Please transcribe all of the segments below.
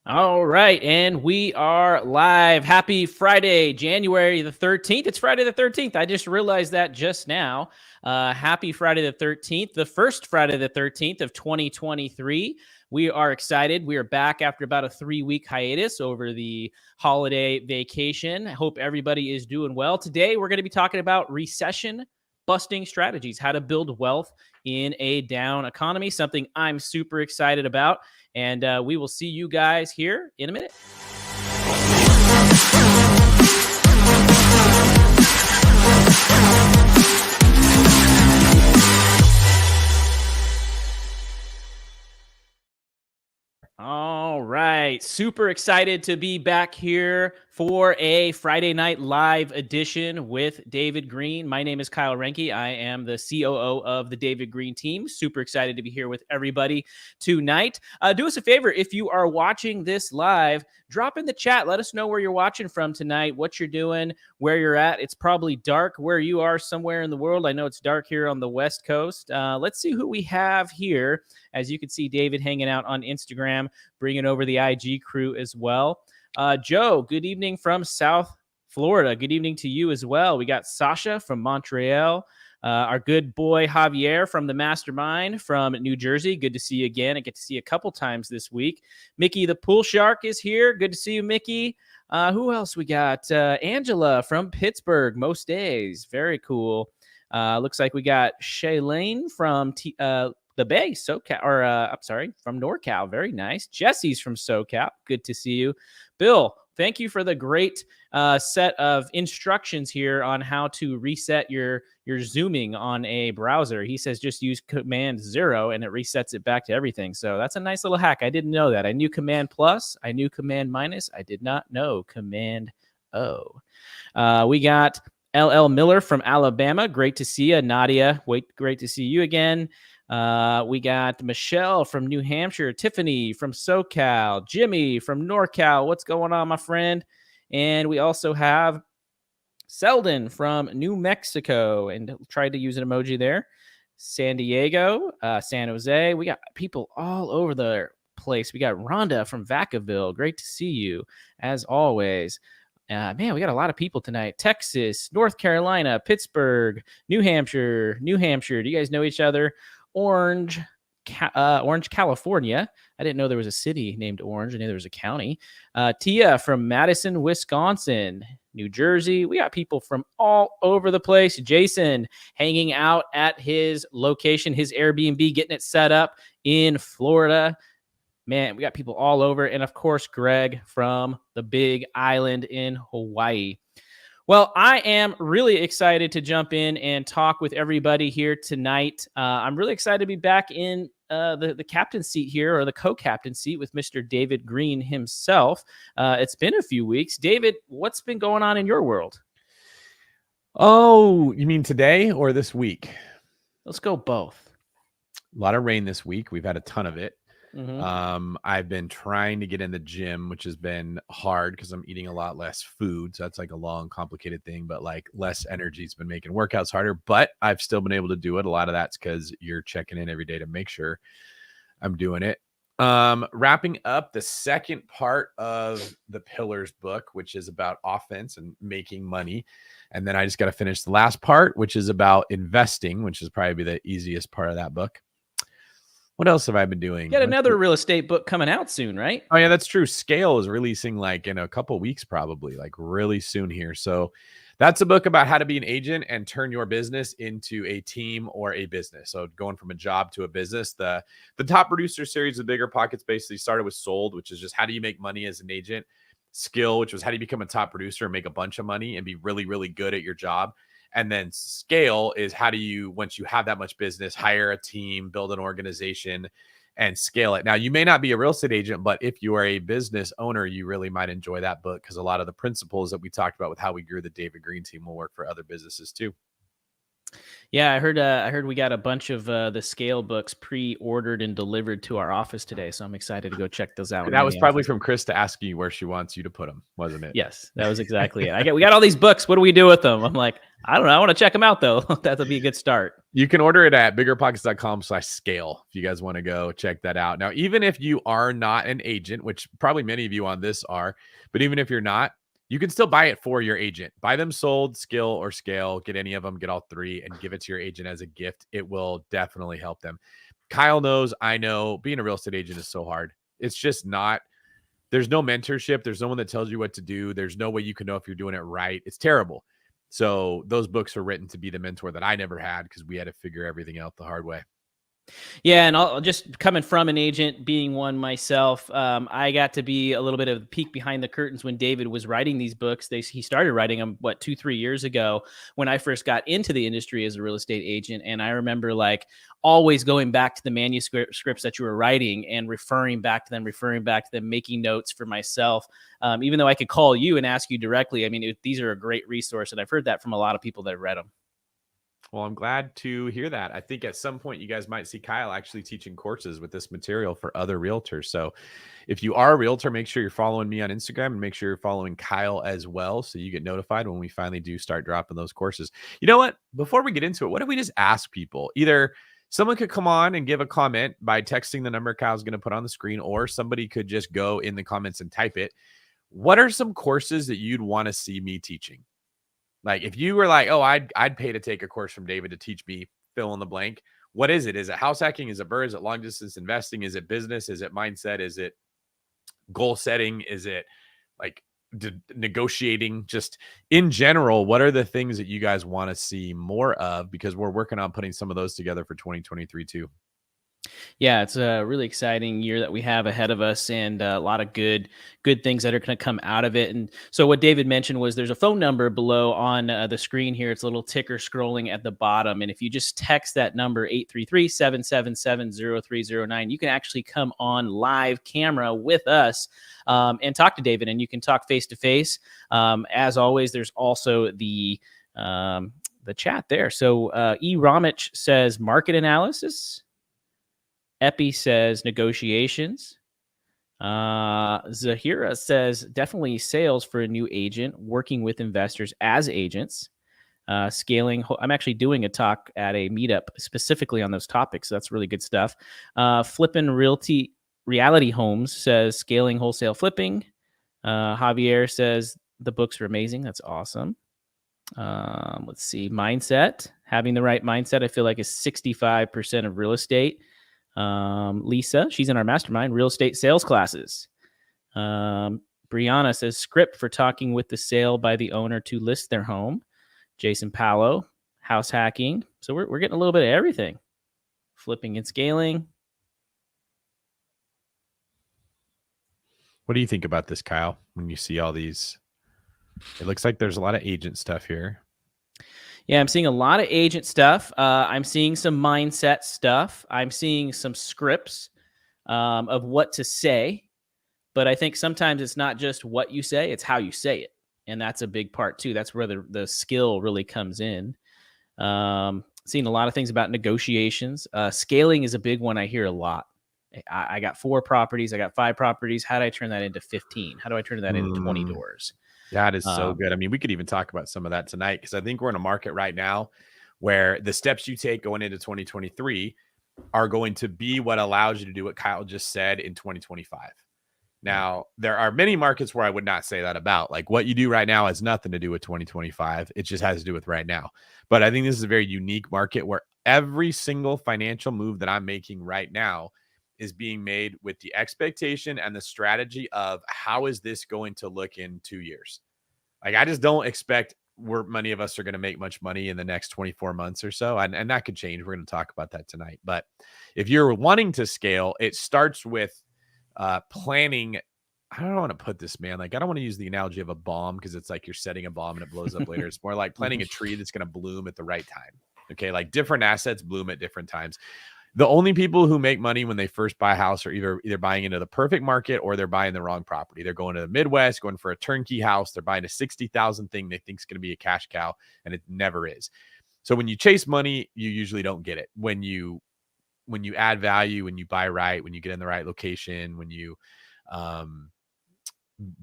All right, and we are live. Happy Friday, January the 13th. It's Friday the 13th. I just realized that just now. Happy Friday the 13th, the first Friday the 13th of 2023. We are excited. We are back after about a 3-week hiatus over the holiday vacation. I hope everybody is doing well. Today, we're going to be talking about recession-busting strategies, how to build wealth in a down economy, something I'm super excited about. And we will see you guys here in a minute. All right. Super excited to be back here for a Friday Night Live edition with David Green. My name is Kyle Renke. I am the COO of the David Green team. Super excited to be here with everybody tonight. Do us a favor. If you are watching this live, drop in the chat. Let us know where you're watching from tonight, what you're doing, where you're at. It's probably dark where you are somewhere in the world. I know it's dark here on the West Coast. Let's see who we have here. As you can see, David hanging out on Instagram, bringing over the IG crew as well. Joe, good evening from South Florida. Good evening to you as well. We got Sasha from Montreal. Our good boy Javier from the Mastermind from New Jersey. Good to see you again. I get to see you a couple times this week. Mickey the Pool Shark is here. Good to see you, Mickey. Who else we got? Angela from Pittsburgh most days. Very cool. Looks like we got Shailene from the Bay, SoCal, or I'm sorry, from NorCal. Very nice. Jesse's from SoCal. Good to see you. Bill, thank you for the great set of instructions here on how to reset your zooming on a browser. He says just use Command 0 and it resets it back to everything. So that's a nice little hack. I didn't know that. I knew Command plus. I knew Command minus. I did not know Command O. We got LL Miller from Alabama. Great to see you. Nadia, great to see you again. We got Michelle from New Hampshire, Tiffany from SoCal, Jimmy from NorCal. What's going on, my friend? And we also have Selden from New Mexico, and tried to use an emoji there. San Diego, San Jose. We got people all over the place. We got Rhonda from Vacaville. Great to see you, as always. Man, we got a lot of people tonight. Texas, North Carolina, Pittsburgh, New Hampshire. Do you guys know each other? Orange, California. I didn't know there was a city named Orange. I knew there was a county. Tia from Madison, Wisconsin. New Jersey. We got people from all over the place. Jason hanging out at his location, his Airbnb, getting it set up in Florida. Man, we got people all over. And of course, Greg from the Big Island in Hawaii. Well, I am really excited to jump in and talk with everybody here tonight. I'm really excited to be back in the captain seat here, or the co-captain seat, with Mr. David Green himself. It's been a few weeks. David, what's been going on in your world? Oh, you mean today or this week? Let's go both. A lot of rain this week. We've had a ton of it. Mm-hmm. I've been trying to get in the gym, which has been hard because I'm eating a lot less food. So that's like a long, complicated thing, but like less energy has been making workouts harder, but I've still been able to do it. A lot of that's because you're checking in every day to make sure I'm doing it. Wrapping up the second part of the Pillars book, which is about offense and making money. And then I just got to finish the last part, which is about investing, which is probably the easiest part of that book. What else have I been doing? You got another real estate book coming out soon, right? Oh, yeah, that's true. Scale is releasing like in a couple weeks, probably like really soon here. So that's a book about how to be an agent and turn your business into a team or a business. So going from a job to a business. The Top Producer series of Bigger Pockets basically started with Sold, which is just how do you make money as an agent. Skill, which was how do you become a top producer and make a bunch of money and be really, really good at your job. And then Scale is how do you, once you have that much business, hire a team, build an organization, and scale it. Now, you may not be a real estate agent, but if you are a business owner, you really might enjoy that book because a lot of the principles that we talked about with how we grew the David Green team will work for other businesses too. Yeah, I heard we got a bunch of the Scale books pre-ordered and delivered to our office today, so I'm excited to go check those out. That was probably from Chris to asking you where she wants you to put them, wasn't it? Yes, that was exactly it. We got all these books. What do we do with them? I'm like, I don't know. I want to check them out though. That'll be a good start. You can order it at biggerpockets.com/scale if you guys want to go check that out. Now, even if you are not an agent, which probably many of you on this are, but even if you're not, you can still buy it for your agent. Buy them sold, skill or scale, get any of them, get all three, and give it to your agent as a gift. It will definitely help them. Kyle knows, I know, being a real estate agent is so hard. It's just not. There's no mentorship. There's no one that tells you what to do. There's no way you can know if you're doing it right. It's terrible. So those books are written to be the mentor that I never had because we had to figure everything out the hard way. Yeah, and I'll just coming from an agent, being one myself, I got to be a little bit of a peek behind the curtains when David was writing these books. He started writing them, 2-3 years ago when I first got into the industry as a real estate agent. And I remember like always going back to the manuscripts that you were writing and referring back to them, making notes for myself. Even though I could call you and ask you directly, I mean, these are a great resource. And I've heard that from a lot of people that have read them. Well, I'm glad to hear that. I think at some point you guys might see Kyle actually teaching courses with this material for other realtors. So if you are a realtor, make sure you're following me on Instagram and make sure you're following Kyle as well, so you get notified when we finally do start dropping those courses. You know what? Before we get into it, what if we just ask people? Either someone could come on and give a comment by texting the number Kyle's going to put on the screen, or somebody could just go in the comments and type it. What are some courses that you'd want to see me teaching? Like if you were like, oh, I'd pay to take a course from David to teach me fill in the blank. What is it? Is it house hacking? Is it BRRRR? Is it long distance investing? Is it business? Is it mindset? Is it goal setting? Is it like negotiating? Just in general, what are the things that you guys want to see more of? Because we're working on putting some of those together for 2023 too. Yeah, it's a really exciting year that we have ahead of us, and a lot of good things that are going to come out of it. And so what David mentioned was there's a phone number below on the screen here. It's a little ticker scrolling at the bottom. And if you just text that number 833-777-0309, you can actually come on live camera with us and talk to David, and you can talk face to face. As always, there's also the chat there. So E. Ramich says market analysis. Epi says negotiations. Zahira says definitely sales for a new agent, working with investors as agents, scaling. I'm actually doing a talk at a meetup specifically on those topics. So that's really good stuff. Flippin' Reality Homes says scaling wholesale flipping. Javier says the books are amazing. That's awesome. Let's see. Mindset. Having the right mindset, I feel like, is 65% of real estate. Lisa, she's in our mastermind, real estate sales classes. Brianna says script for talking with the sale by the owner to list their home. Jason Palo, house hacking. So we're getting a little bit of everything. Flipping and scaling. What do you think about this, Kyle, when you see all these? It looks like there's a lot of agent stuff here. Yeah, I'm seeing a lot of agent stuff. I'm seeing some mindset stuff. I'm seeing some scripts of what to say. But I think sometimes it's not just what you say, it's how you say it. And that's a big part too. That's where the skill really comes in. Seeing a lot of things about negotiations. Scaling is a big one I hear a lot. I got 4 properties. I got 5 properties. How do I turn that into 15? How do I turn that into 20 doors? That is so good. I mean, we could even talk about some of that tonight, because I think we're in a market right now where the steps you take going into 2023 are going to be what allows you to do what Kyle just said in 2025. Now, there are many markets where I would not say that about. Like what you do right now has nothing to do with 2025. It just has to do with right now. But I think this is a very unique market where every single financial move that I'm making right now is being made with the expectation and the strategy of how is this going to look in 2 years? Like, I just don't expect many of us are going to make much money in the next 24 months or so. And that could change. We're going to talk about that tonight. But if you're wanting to scale, it starts with planning. I don't want to put this, man. Like, I don't want to use the analogy of a bomb, because it's like you're setting a bomb and it blows up later. It's more like planting a tree that's going to bloom at the right time. Okay. Like different assets bloom at different times. The only people who make money when they first buy a house are either buying into the perfect market or they're buying the wrong property. They're going to the Midwest, going for a turnkey house. They're buying a 60,000 thing they think is going to be a cash cow, and it never is. So when you chase money, you usually don't get it. When you add value, when you buy right, when you get in the right location, when you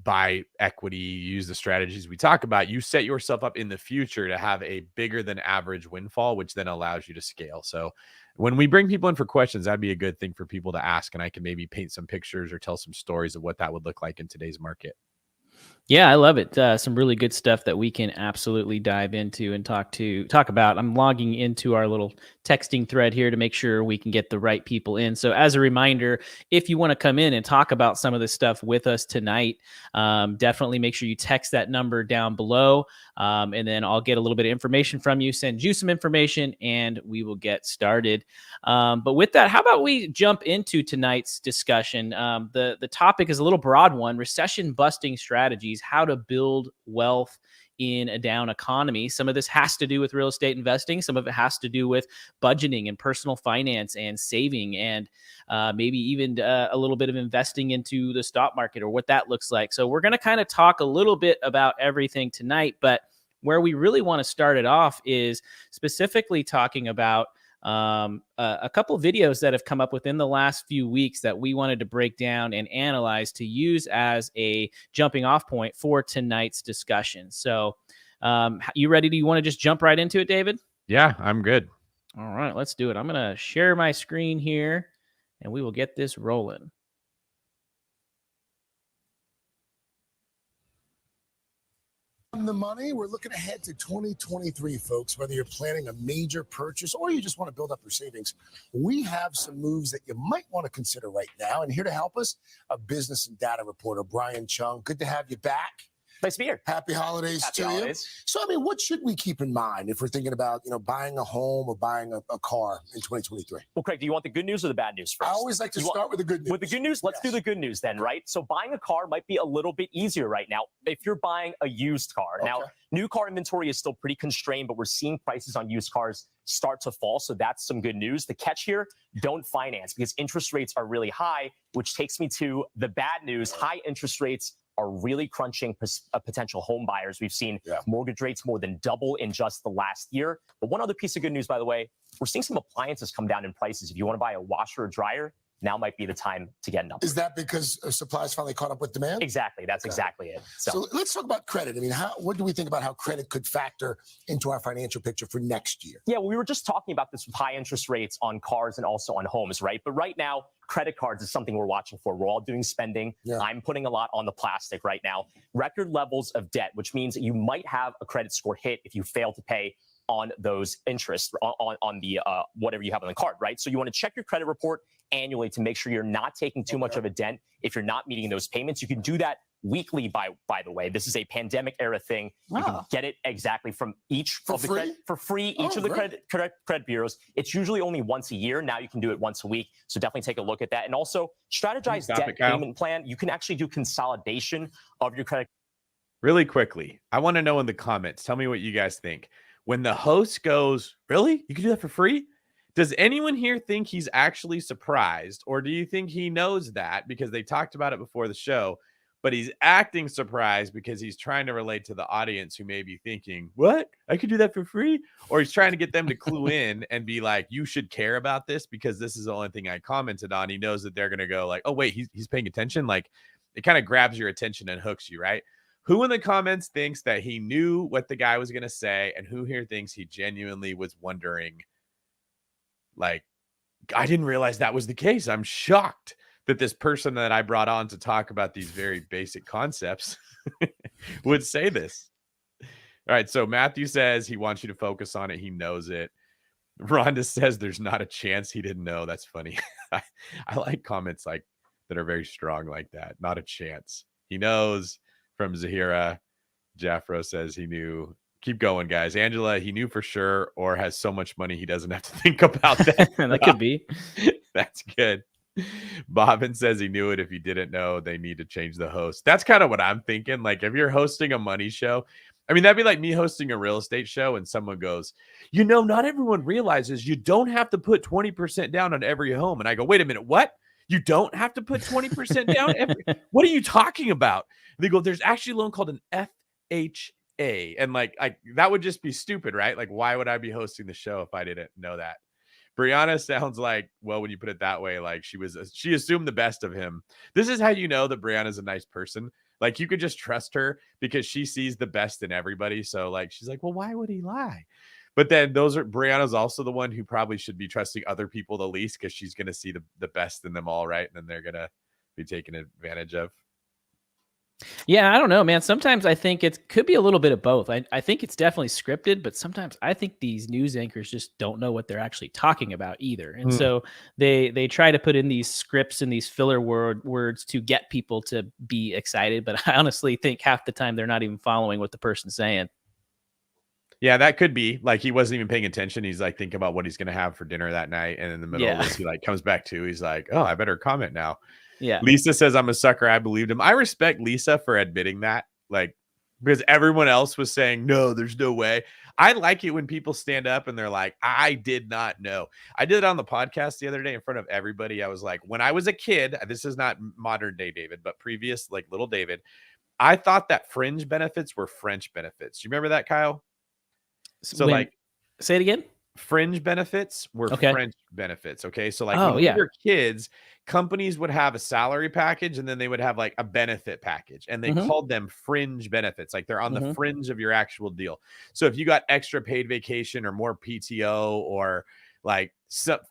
buy equity, use the strategies we talk about, you set yourself up in the future to have a bigger than average windfall, which then allows you to scale. So when we bring people in for questions, that'd be a good thing for people to ask. And I can maybe paint some pictures or tell some stories of what that would look like in today's market. Yeah, I love it. Some really good stuff that we can absolutely dive into and talk about. I'm logging into our little texting thread here to make sure we can get the right people in. So as a reminder, if you want to come in and talk about some of this stuff with us tonight, definitely make sure you text that number down below. And then I'll get a little bit of information from you, send you some information, and we will get started. But with that, how about we jump into tonight's discussion? The topic is a little broad one: recession-busting strategies, how to build wealth in a down economy. Some of this has to do with real estate investing. Some of it has to do with budgeting and personal finance and saving, and maybe even a little bit of investing into the stock market or what that looks like. So we're going to kind of talk a little bit about everything tonight, but where we really want to start it off is specifically talking about a couple videos that have come up within the last few weeks that we wanted to break down and analyze to use as a jumping off point for tonight's discussion. So you ready? Do you want to just jump right into it, David? Yeah, I'm good. All right, let's do it. I'm going to share my screen here and we will get this rolling. The money, we're looking ahead to 2023, folks. Whether you're planning a major purchase or you just want to build up your savings, we have some moves that you might want to consider right now. And here to help us, a business and data reporter, Brian Chung. Good to have you back. Nice to be here. Happy holidays to you. So, I mean, what should we keep in mind if we're thinking about, buying a home or buying a car in 2023? Well, Craig, do you want the good news or the bad news first? I always like to start with the good news. With the good news, let's do the good news then, right? So buying a car might be a little bit easier right now if you're buying a used car. Okay. Now, new car inventory is still pretty constrained, but we're seeing prices on used cars start to fall. So that's some good news. The catch here, don't finance because interest rates are really high, which takes me to the bad news. High interest rates are really crunching potential home buyers. We've seen mortgage rates more than double in just the last year. But one other piece of good news, by the way, we're seeing some appliances come down in prices. If you want to buy a washer or dryer, now might be the time to get an upgrade. Is that because supplies finally caught up with demand? Exactly. That's exactly it. So let's talk about credit. I mean, what do we think about how credit could factor into our financial picture for next year? Yeah, well, we were just talking about this with high interest rates on cars and also on homes, right? But right now, credit cards is something we're watching for. We're all doing spending. Yeah. I'm putting a lot on the plastic right now. Record levels of debt, which means that you might have a credit score hit if you fail to pay on those interests on the whatever you have on the card, right? So you want to check your credit report annually to make sure you're not taking too much of a dent if you're not meeting those payments. You can do that weekly, by the way. This is a pandemic era thing. Wow. You can get it exactly from each for of the free? For free, each of the credit bureaus. It's usually only once a year. Now you can do it once a week. So definitely take a look at that. And also strategize debt payment plan. You can actually do consolidation of your credit. Really quickly, I want to know in the comments, tell me what you guys think. When the host goes, really? You can do that for free? Does anyone here think he's actually surprised? Or do you think he knows that because they talked about it before the show, but he's acting surprised because he's trying to relate to the audience who may be thinking, what? I could do that for free? Or he's trying to get them to clue in and be like, you should care about this because this is the only thing I commented on. He knows that they're going to go like, oh, wait, he's paying attention. Like it kind of grabs your attention and hooks you, right? Who in the comments thinks that he knew what the guy was going to say? And who here thinks he genuinely was wondering, like, I didn't realize that was the case. I'm shocked that this person that I brought on to talk about these very basic concepts would say this. All right. So Matthew says he wants you to focus on it. He knows it. Rhonda says there's not a chance he didn't know. That's funny. I like comments like that are very strong like that. Not a chance. He knows. From Zahira. Jaffro says he knew. Keep going, guys. Angela, he knew for sure or has so much money he doesn't have to think about that. That could be. That's good. Bobbin says he knew it. If he didn't know, they need to change the host. That's kind of what I'm thinking. Like if you're hosting a money show, I mean, that'd be like me hosting a real estate show and someone goes, not everyone realizes you don't have to put 20% down on every home. And I go, wait a minute, what? You don't have to put 20% down? What are you talking about? And they go, there's actually a loan called an FHA. And like that would just be stupid, right? Like, why would I be hosting the show if I didn't know that? Brianna sounds like, well, when you put it that way, like she assumed the best of him. This is how you know that Brianna's a nice person. Like you could just trust her because she sees the best in everybody. So like, she's like, well, why would he lie? But then Brianna's also the one who probably should be trusting other people the least because she's going to see the best in them all, right? And then they're going to be taken advantage of. Yeah, I don't know, man. Sometimes I think it could be a little bit of both. I think it's definitely scripted, but sometimes I think these news anchors just don't know what they're actually talking about either. And so they try to put in these scripts and these filler words to get people to be excited. But I honestly think half the time they're not even following what the person's saying. Yeah, that could be. Like he wasn't even paying attention. He's like thinking about what he's going to have for dinner that night. And in the middle of this, he like comes back to, he's like, oh, I better comment now. Yeah. Lisa says, I'm a sucker. I believed him. I respect Lisa for admitting that. Like, because everyone else was saying, no, there's no way. I like it when people stand up and they're like, I did not know. I did it on the podcast the other day in front of everybody. I was like, when I was a kid, this is not modern day David, but previous, like little David, I thought that fringe benefits were French benefits. Do you remember that, Kyle? So say it again. Fringe benefits were French benefits. Okay. So like when we were kids, companies would have a salary package and then they would have like a benefit package and they called them fringe benefits. Like they're on the fringe of your actual deal. So if you got extra paid vacation or more PTO or like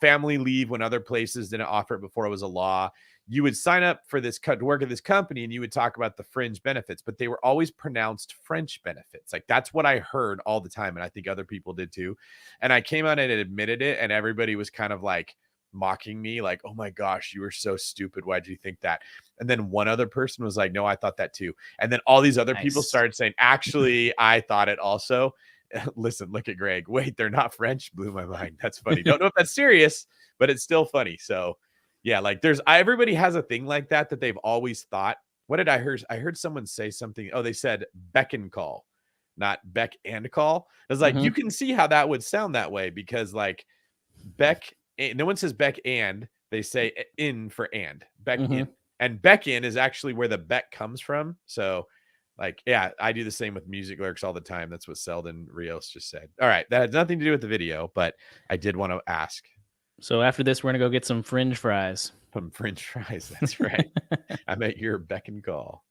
family leave when other places didn't offer it before it was a law, you would sign up for this to work at this company and you would talk about the fringe benefits, but they were always pronounced French benefits. Like that's what I heard all the time. And I think other people did too. And I came out and admitted it and everybody was kind of like mocking me like, oh my gosh, you were so stupid. Why'd you think that? And then one other person was like, no, I thought that too. And then all these other people started saying, actually, I thought it also. Listen, look at Greg. Wait, they're not French. Blew my mind. That's funny. Don't know if that's serious, but it's still funny. So yeah, like everybody has a thing like that they've always thought. What did I heard? I heard someone say something. Oh, they said beck and call, not beck and call. I was like, you can see how that would sound that way because like beck, no one says beck and they say in for and beck in, and beck in is actually where the beck comes from. So like, yeah, I do the same with music lyrics all the time. That's what Selden Rios just said. All right. That has nothing to do with the video, but I did want to ask. So after this, we're going to go get some fringe fries. Some fringe fries. That's right. I met your beck and call.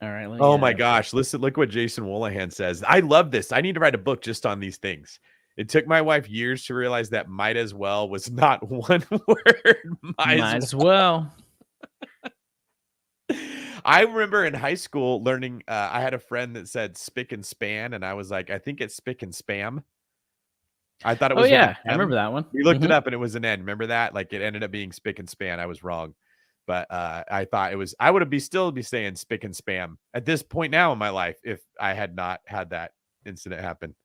All right. Oh my gosh. Listen, look what Jason Wolahan says. I love this. I need to write a book just on these things. It took my wife years to realize that might as well was not one word. Might as well. I remember in high school learning, I had a friend that said spick and span. And I was like, I think it's spick and spam. I thought it was. Oh yeah, I remember that one. We looked it up and it was an N. Remember that? Like it ended up being spick and span. I was wrong, but I thought it was. I would still be saying spick and spam at this point now in my life if I had not had that incident happen.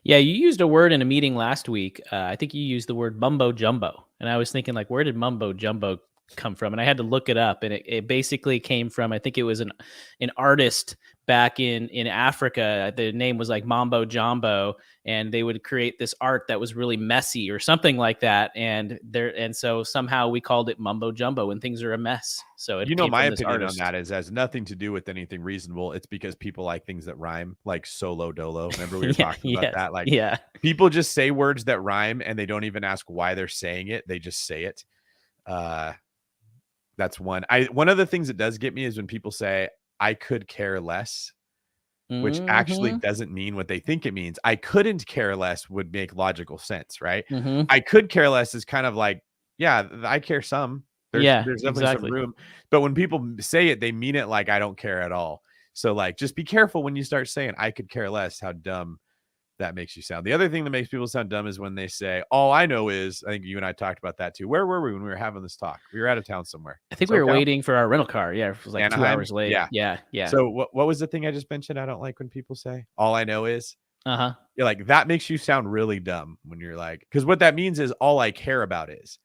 Yeah, you used a word in a meeting last week. I think you used the word mumbo jumbo, and I was thinking like, where did mumbo jumbo come from? And I had to look it up, and it basically came from, I think it was an artist back in Africa. The name was like Mambo Jumbo, and they would create this art that was really messy or something like that. And so somehow we called it mumbo jumbo when things are a mess. So my opinion on that is has nothing to do with anything reasonable. It's because people like things that rhyme, like solo dolo. Remember we were talking about that? Like people just say words that rhyme and they don't even ask why they're saying it. They just say it. That's one. One of the things that does get me is when people say, I could care less, which actually doesn't mean what they think it means. I couldn't care less would make logical sense, right? I could care less is kind of like, yeah, I care some. There's definitely some room. But when people say it, they mean it like I don't care at all. So like, just be careful when you start saying I could care less, how dumb that makes you sound. The other thing that makes people sound dumb is when they say, all I know is, I think you and I talked about that too. Where were we when we were having this talk? We were out of town somewhere. I think we were waiting for our rental car. Yeah. It was like Anaheim? 2 hours late. Yeah. So what was the thing I just mentioned? I don't like when people say, all I know is, you're like, that makes you sound really dumb when you're like, because what that means is all I care about is,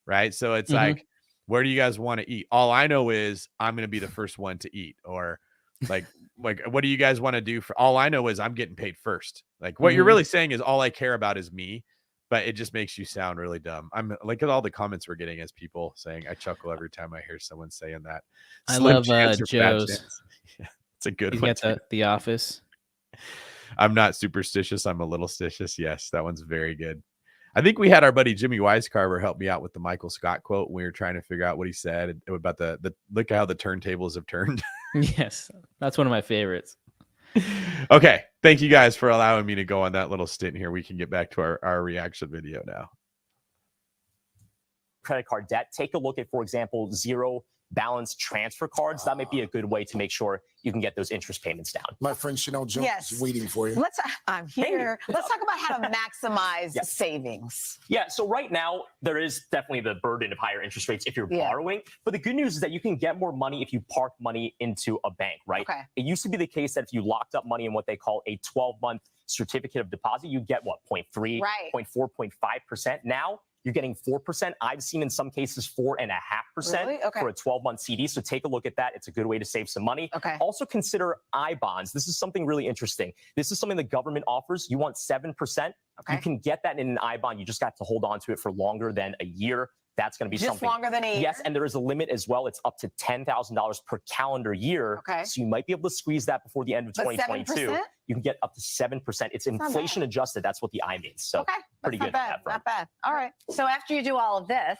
right? So it's like, where do you guys want to eat? All I know is I'm going to be the first one to eat, or like, what do you guys want to do? For all I know is I'm getting paid first. Like what you're really saying is all I care about is me, but it just makes you sound really dumb. I'm like at all the comments we're getting as people saying, I chuckle every time I hear someone saying that. I love Joe's. Yeah, it's a good He's one. got the Office. I'm not superstitious. I'm a little stitious. Yes, that one's very good. I think we had our buddy Jimmy Weiscarver help me out with the Michael Scott quote when we were trying to figure out what he said about the look at how the turntables have turned. Yes, that's one of my favorites. Okay, thank you guys for allowing me to go on that little stint here. We can get back to our reaction video now. Credit card debt, take a look at, for example, zero balance transfer cards. That might be a good way to make sure you can get those interest payments down. My friend Chanel Jones is waiting for you. I'm here. Let's talk about how to maximize savings. Yeah, so right now, there is definitely the burden of higher interest rates if you're borrowing. But the good news is that you can get more money if you park money into a bank, right? Okay. It used to be the case that if you locked up money in what they call a 12-month certificate of deposit, you get what, 0.3, 0.4, 0.5%. Now, you're getting 4%. I've seen in some cases 4.5% for a 12-month CD. So take a look at that. It's a good way to save some money. Also consider I-bonds. This is something really interesting. This is something the government offers. You want 7%. You can get that in an I-bond. You just got to hold on to it for longer than a year. That's going to be just something. Longer than a year? Yes, and there is a limit as well. It's up to $10,000 per calendar year. So you might be able to squeeze that before the end of 2022. 7%? You can get up to 7%. It's inflation adjusted. That's what the I means. So pretty good. Not bad. All right. So after you do all of this,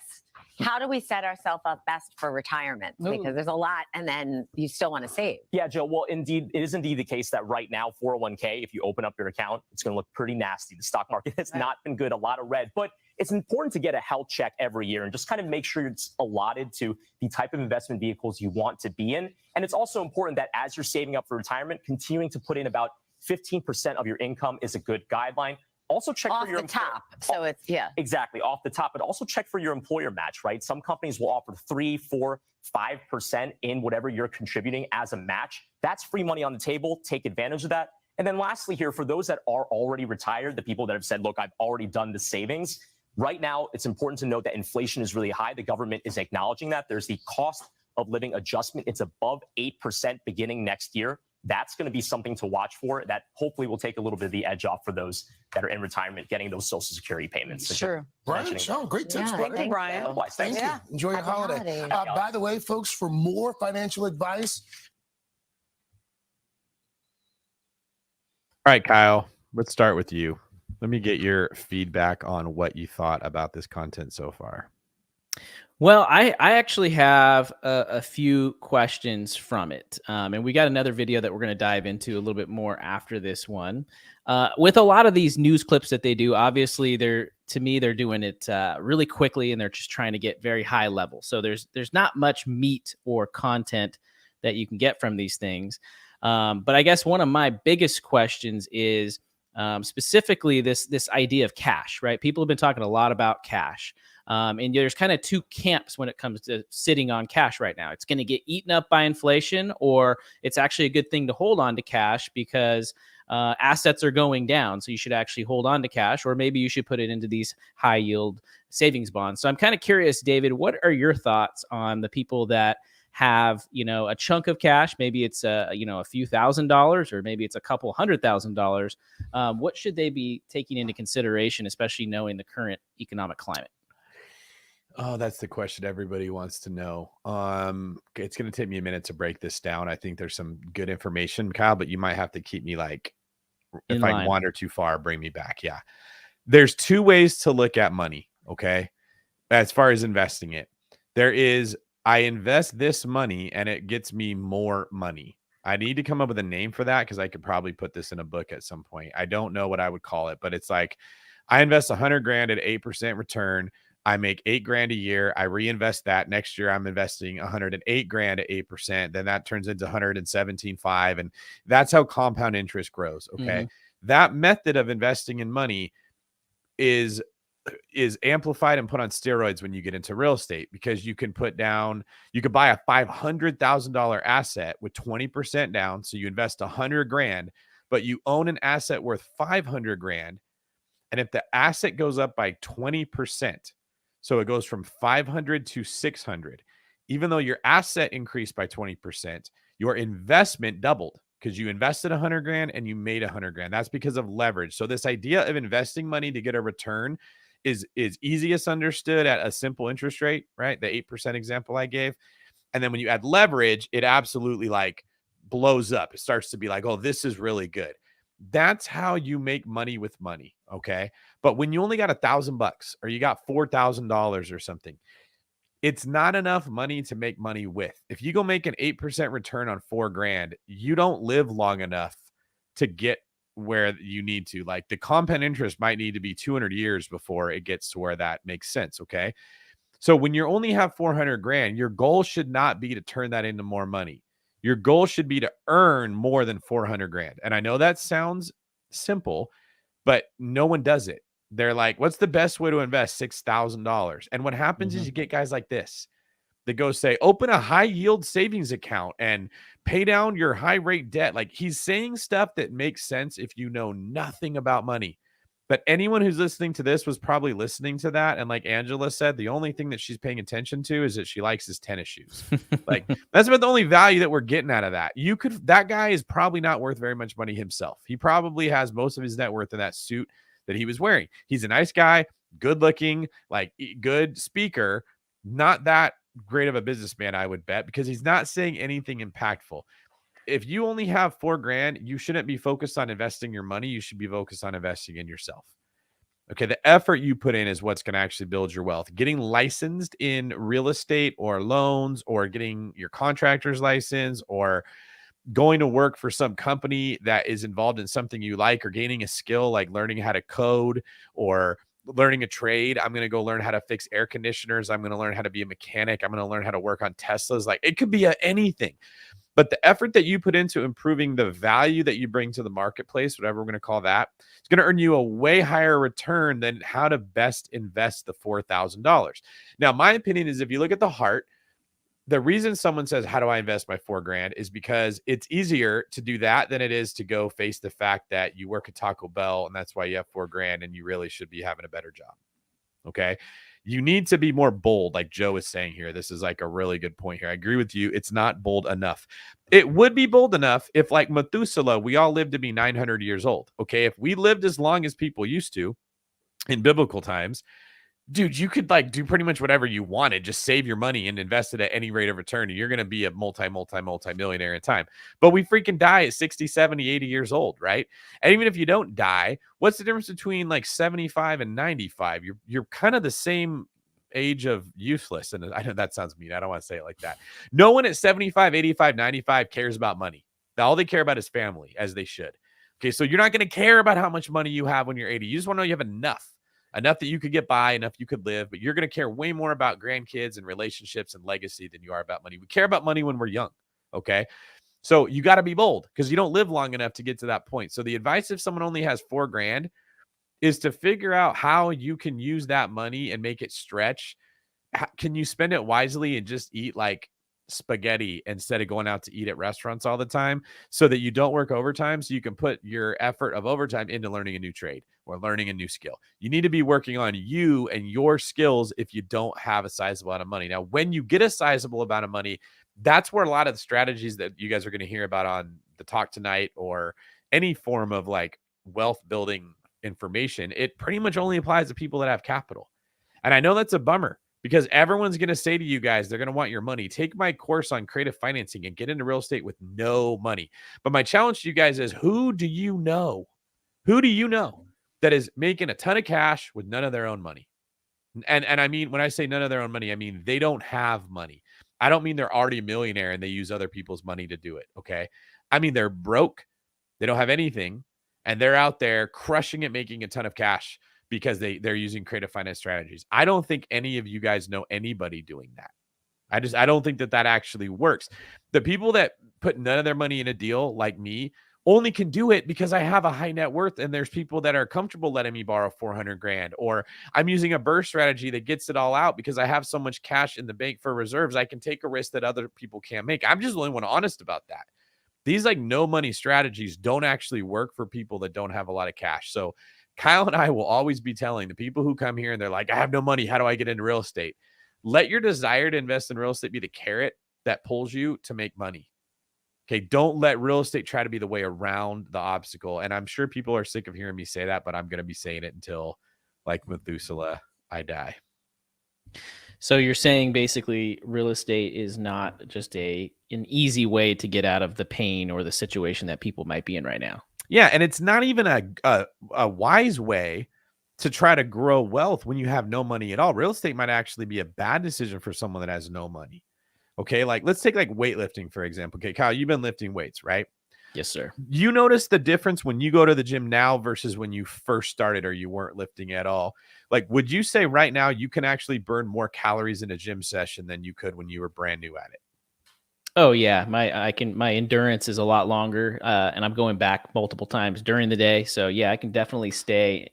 how do we set ourselves up best for retirement? Because there's a lot, and then you still want to save. Yeah, Joe. Well, indeed, it is indeed the case that right now, 401k, if you open up your account, it's going to look pretty nasty. The stock market has not been good, a lot of red, but it's important to get a health check every year and just kind of make sure it's allotted to the type of investment vehicles you want to be in. And it's also important that as you're saving up for retirement, continuing to put in about 15% of your income is a good guideline. Also check off for your the top. So it's exactly off the top, but also check for your employer match, right? Some companies will offer 3, 4, 5% in whatever you're contributing as a match. That's free money on the table. Take advantage of that. And then lastly here, for those that are already retired, the people that have said, look, I've already done the savings. Right now, it's important to note that inflation is really high. The government is acknowledging that. There's the cost of living adjustment. It's above 8% beginning next year. That's going to be something to watch for. That hopefully will take a little bit of the edge off for those that are in retirement, getting those Social Security payments. Sure. Brian, Sean, great tips, brother. Thank you, Brian. Thank you. Enjoy your holiday. By the way, folks, for more financial advice. All right, Kyle, let's start with you. Let me get your feedback on what you thought about this content so far. Well, I actually have a few questions from it. And we got another video that we're going to dive into a little bit more after this one. With a lot of these news clips that they do, obviously, they're doing it really quickly, and they're just trying to get very high level. So there's not much meat or content that you can get from these things. But I guess one of my biggest questions is specifically this idea of cash, right? People have been talking a lot about cash. And there's kind of two camps when it comes to sitting on cash right now. It's going to get eaten up by inflation, or it's actually a good thing to hold on to cash because assets are going down. So you should actually hold on to cash, or maybe you should put it into these high yield savings bonds. So I'm kind of curious, David, what are your thoughts on the people that have, a chunk of cash? Maybe it's a few $1,000s, or maybe it's a couple $100,000. What should they be taking into consideration, especially knowing the current economic climate? Oh, that's the question everybody wants to know. It's going to take me a minute to break this down. I think there's some good information, Kyle, but you might have to keep me if I wander too far, bring me back. Yeah. There's two ways to look at money. Okay. As far as investing it, there is, I invest this money and it gets me more money. I need to come up with a name for that, because I could probably put this in a book at some point. I don't know what I would call it, but it's like I invest 100 grand at 8% return. I make 8 grand a year. I reinvest that. Next year, I'm investing 108 grand at 8%. Then that turns into 117.5. And that's how compound interest grows. Okay. That method of investing in money is amplified and put on steroids when you get into real estate, because you can buy a $500,000 asset with 20% down. So you invest 100 grand, but you own an asset worth 500 grand. And if the asset goes up by 20%, so it goes from 500 to 600, even though your asset increased by 20%, your investment doubled, because you invested 100 grand and you made 100 grand. That's because of leverage. So this idea of investing money to get a return is easiest understood at a simple interest rate, right? The 8% example I gave. And then when you add leverage, it absolutely blows up. It starts to be like, oh, this is really good. That's how you make money with money. Okay. But when you only got $1,000 or you got $4,000 or something, it's not enough money to make money with. If you go make an 8% return on $4,000, you don't live long enough to get where you need to. Like the compound interest might need to be 200 years before it gets to where that makes sense. Okay. So when you only have 400 grand, your goal should not be to turn that into more money. Your goal should be to earn more than 400 grand. And I know that sounds simple, but no one does it. They're like, what's the best way to invest $6,000? And what happens is you get guys like this that go say, open a high yield savings account and pay down your high rate debt. Like he's saying stuff that makes sense if you know nothing about money. But anyone who's listening to this was probably listening to that. And like Angela said, the only thing that she's paying attention to is that she likes his tennis shoes. Like that's about the only value that we're getting out of that. That guy is probably not worth very much money himself. He probably has most of his net worth in that suit that he was wearing. He's a nice guy, good looking, like good speaker, not that great of a businessman, I would bet, because he's not saying anything impactful. If you only have $4,000, you shouldn't be focused on investing your money. You should be focused on investing in yourself. Okay. The effort you put in is what's going to actually build your wealth. Getting licensed in real estate or loans, or getting your contractor's license, or going to work for some company that is involved in something you like, or gaining a skill like learning how to code or learning a trade. I'm going to go learn how to fix air conditioners. I'm going to learn how to be a mechanic. I'm going to learn how to work on Teslas. Like it could be anything. But the effort that you put into improving the value that you bring to the marketplace, whatever we're going to call that, it's going to earn you a way higher return than how to best invest the $4,000. Now, my opinion is if you look at the heart, the reason someone says, how do I invest my $4,000 is because it's easier to do that than it is to go face the fact that you work at Taco Bell and that's why you have $4,000 and you really should be having a better job. Okay. You need to be more bold, like Joe is saying here. This is like a really good point here. I agree with you. It's not bold enough. It would be bold enough if, like Methuselah, we all lived to be 900 years old. Okay. If we lived as long as people used to in biblical times, dude, you could like do pretty much whatever you wanted. Just save your money and invest it at any rate of return. And you're going to be a multi-millionaire in time. But we freaking die at 60, 70, 80 years old, right? And even if you don't die, what's the difference between like 75 and 95? You're kind of the same age of useless. And I know that sounds mean. I don't want to say it like that. No one at 75, 85, 95 cares about money. All they care about is family, as they should. Okay, so you're not going to care about how much money you have when you're 80. You just want to know you have enough that you could get by, enough you could live, but you're going to care way more about grandkids and relationships and legacy than you are about money. We care about money when we're young. Okay. So you got to be bold because you don't live long enough to get to that point. So the advice, if someone only has $4,000, is to figure out how you can use that money and make it stretch. Can you spend it wisely and just eat like spaghetti instead of going out to eat at restaurants all the time, so that you don't work overtime, so you can put your effort of overtime into learning a new trade or learning a new skill? You need to be working on you and your skills if you don't have a sizable amount of money. Now, when you get a sizable amount of money, that's where a lot of the strategies that you guys are going to hear about on the talk tonight or any form of like wealth building information, it pretty much only applies to people that have capital. And I know that's a bummer, because everyone's going to say to you guys, they're going to want your money. Take my course on creative financing and get into real estate with no money. But my challenge to you guys is, who do you know? Who do you know that is making a ton of cash with none of their own money? And I mean, when I say none of their own money, I mean they don't have money. I don't mean they're already a millionaire and they use other people's money to do it. Okay. I mean, they're broke. They don't have anything. And they're out there crushing it, making a ton of cash, because they're using creative finance strategies. I don't think any of you guys know anybody doing that. I don't think that actually works. The people that put none of their money in a deal, like me, only can do it because I have a high net worth, and there's people that are comfortable letting me borrow 400 grand, or I'm using a burst strategy that gets it all out because I have so much cash in the bank for reserves. I can take a risk that other people can't make. I'm just the only one honest about that. These like no money strategies don't actually work for people that don't have a lot of cash. So Kyle and I will always be telling the people who come here and they're like, I have no money, how do I get into real estate? Let your desire to invest in real estate be the carrot that pulls you to make money. Okay, don't let real estate try to be the way around the obstacle. And I'm sure people are sick of hearing me say that, but I'm going to be saying it until, like Methuselah, I die. So you're saying basically real estate is not just an easy way to get out of the pain or the situation that people might be in right now. Yeah, and it's not even a wise way to try to grow wealth when you have no money at all. Real estate might actually be a bad decision for someone that has no money. Okay, like let's take like weightlifting for example. Okay, Kyle, you've been lifting weights, right? Yes, sir. You notice the difference when you go to the gym now versus when you first started or you weren't lifting at all? Like, would you say right now you can actually burn more calories in a gym session than you could when you were brand new at it? Oh yeah, my endurance is a lot longer, and I'm going back multiple times during the day. So yeah, I can definitely stay.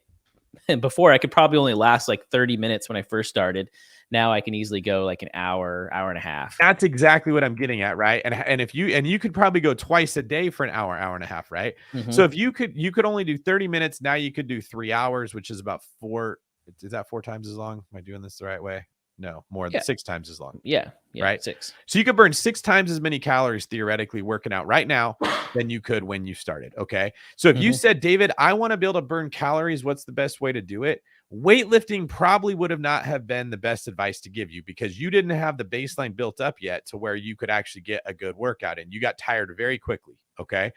And before I could probably only last like 30 minutes when I first started. Now I can easily go like an hour, hour and a half. That's exactly what I'm getting at, right? And if you could probably go twice a day for an hour, hour and a half, right? Mhm. So if you could only do 30 minutes, now you could do 3 hours, which is about 4. Is that 4 times as long? Am I doing this the right way? No, more than Yeah. 6 times as long. Yeah, Right? 6. So you could burn 6 times as many calories theoretically working out right now than you could when you started. Okay. So if you Mhm. said, David, I want to be able to burn calories, what's the best way to do it? Weightlifting probably would have not have been the best advice to give you because you didn't have the baseline built up yet to where you could actually get a good workout in. You got tired very quickly. Okay.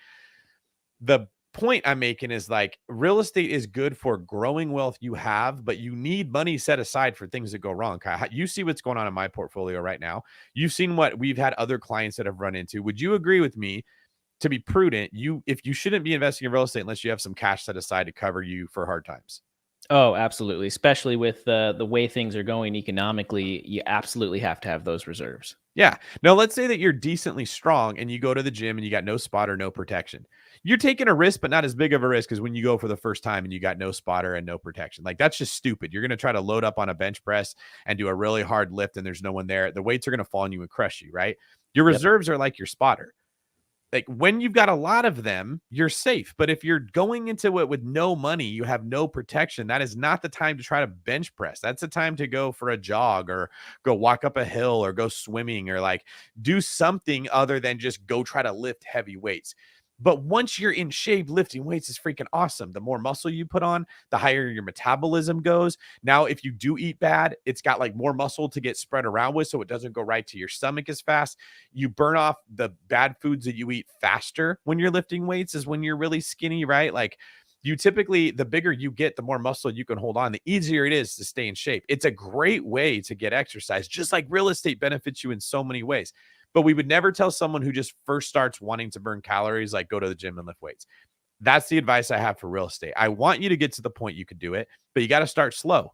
The point I'm making is like real estate is good for growing wealth you have, but you need money set aside for things that go wrong. Kyle, you see what's going on in my portfolio right now. You've seen what we've had other clients that have run into. Would you agree with me to be prudent? If you shouldn't be investing in real estate unless you have some cash set aside to cover you for hard times. Oh, absolutely. Especially with the way things are going economically, you absolutely have to have those reserves. Yeah. Now, let's say that you're decently strong and you go to the gym and you got no spotter, no protection. You're taking a risk, but not as big of a risk as when you go for the first time and you got no spotter and no protection. Like that's just stupid. You're going to try to load up on a bench press and do a really hard lift and there's no one there. The weights are going to fall on you and crush you, right? Your reserves are like your spotter. Like when you've got a lot of them, you're safe. But if you're going into it with no money, you have no protection. That is not the time to try to bench press. That's the time to go for a jog or go walk up a hill or go swimming or like do something other than just go try to lift heavy weights. But once you're in shape, lifting weights is freaking awesome. The more muscle you put on, the higher your metabolism goes. Now, if you do eat bad, it's got like more muscle to get spread around with, so it doesn't go right to your stomach as fast. You burn off the bad foods that you eat faster when you're lifting weights is when you're really skinny, right? Like you typically, the bigger you get, the more muscle you can hold on, the easier it is to stay in shape. It's a great way to get exercise, just like real estate benefits you in so many ways. But we would never tell someone who just first starts wanting to burn calories, like go to the gym and lift weights. That's the advice I have for real estate. I want you to get to the point you could do it, but you got to start slow.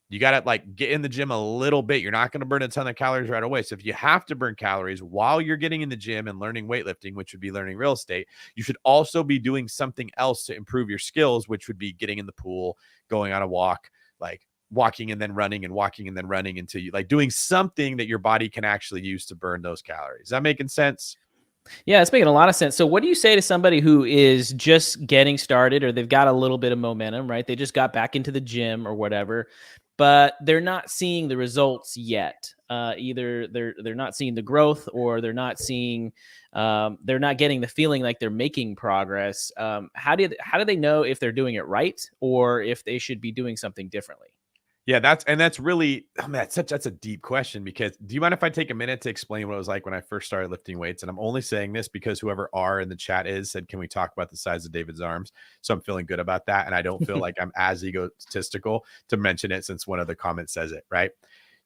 You got to like get in the gym a little bit. You're not going to burn a ton of calories right away. So if you have to burn calories while you're getting in the gym and learning weightlifting, which would be learning real estate, you should also be doing something else to improve your skills, which would be getting in the pool, going on a walk, like walking and then running and walking and then running until you like doing something that your body can actually use to burn those calories. Is that making sense? Yeah, it's making a lot of sense. So what do you say to somebody who is just getting started or they've got a little bit of momentum, right? They just got back into the gym or whatever, but they're not seeing the results yet. Either they're not seeing the growth or they're not seeing they're not getting the feeling like they're making progress. How do they know if they're doing it right or if they should be doing something differently? Yeah, that's really, oh man, that's a deep question because do you mind if I take a minute to explain what it was like when I first started lifting weights? And I'm only saying this because whoever R in the chat said, can we talk about the size of David's arms? So I'm feeling good about that. And I don't feel like I'm as egotistical to mention it since one of the comments says it, right?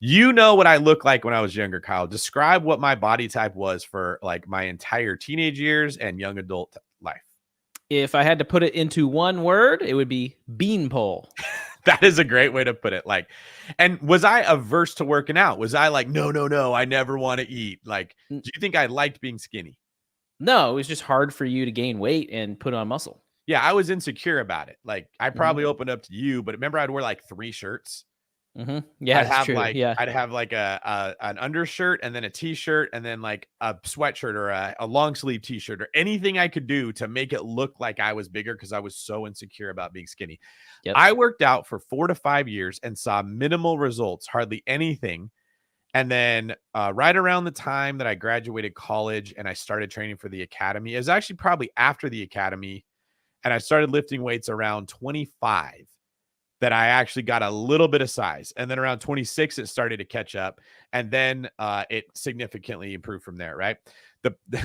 You know what I look like when I was younger, Kyle. Describe what my body type was for like my entire teenage years and young adult life. If I had to put it into one word, it would be beanpole. That is a great way to put it. Like, and was I averse to working out? Was I like, no, I never want to eat? Like, do you think I liked being skinny? No, it was just hard for you to gain weight and put on muscle. Yeah, I was insecure about it. Like, I probably opened up to you, but remember I'd wear like 3 shirts. Yeah, I'd have true. like Yeah. I'd have like an undershirt and then a t-shirt and then like a sweatshirt or a long sleeve t-shirt or anything I could do to make it look like I was bigger because I was so insecure about being skinny. Yep. I worked out for 4 to 5 years and saw minimal results, hardly anything. And then right around the time that I graduated college and I started training for the academy, it was actually probably after the academy, and I started lifting weights around 25. That I actually got a little bit of size. And then around 26, it started to catch up. And then it significantly improved from there, right?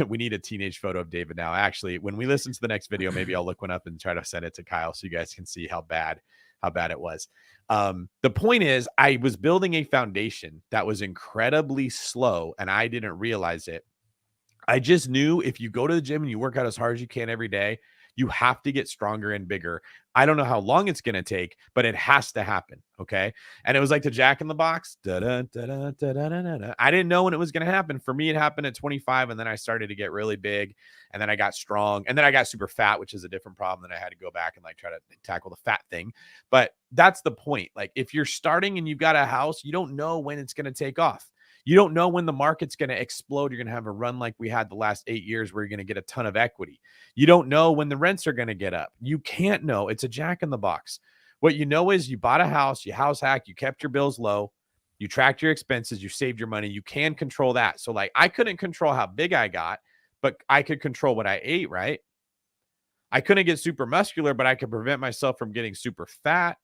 we need a teenage photo of David now. Actually, when we listen to the next video, maybe I'll look one up and try to send it to Kyle so you guys can see how bad it was. The point is, I was building a foundation that was incredibly slow, and I didn't realize it. I just knew if you go to the gym and you work out as hard as you can every day, you have to get stronger and bigger. I don't know how long it's going to take, but it has to happen. Okay. And it was like the Jack in the Box. I didn't know when it was going to happen. For me, it happened at 25. And then I started to get really big. And then I got strong. And then I got super fat, which is a different problem. Then I had to go back and like try to tackle the fat thing. But that's the point. Like if you're starting and you've got a house, you don't know when it's going to take off. You don't know when the market's going to explode. You're going to have a run like we had the last 8 years where you're going to get a ton of equity. You don't know when the rents are going to get up. You can't know. It's a Jack in the Box. What you know is you bought a house, you house hacked, you kept your bills low, you tracked your expenses, you saved your money. You can control that. So like I couldn't control how big I got, but I could control what I ate, right? I couldn't get super muscular, but I could prevent myself from getting super fat.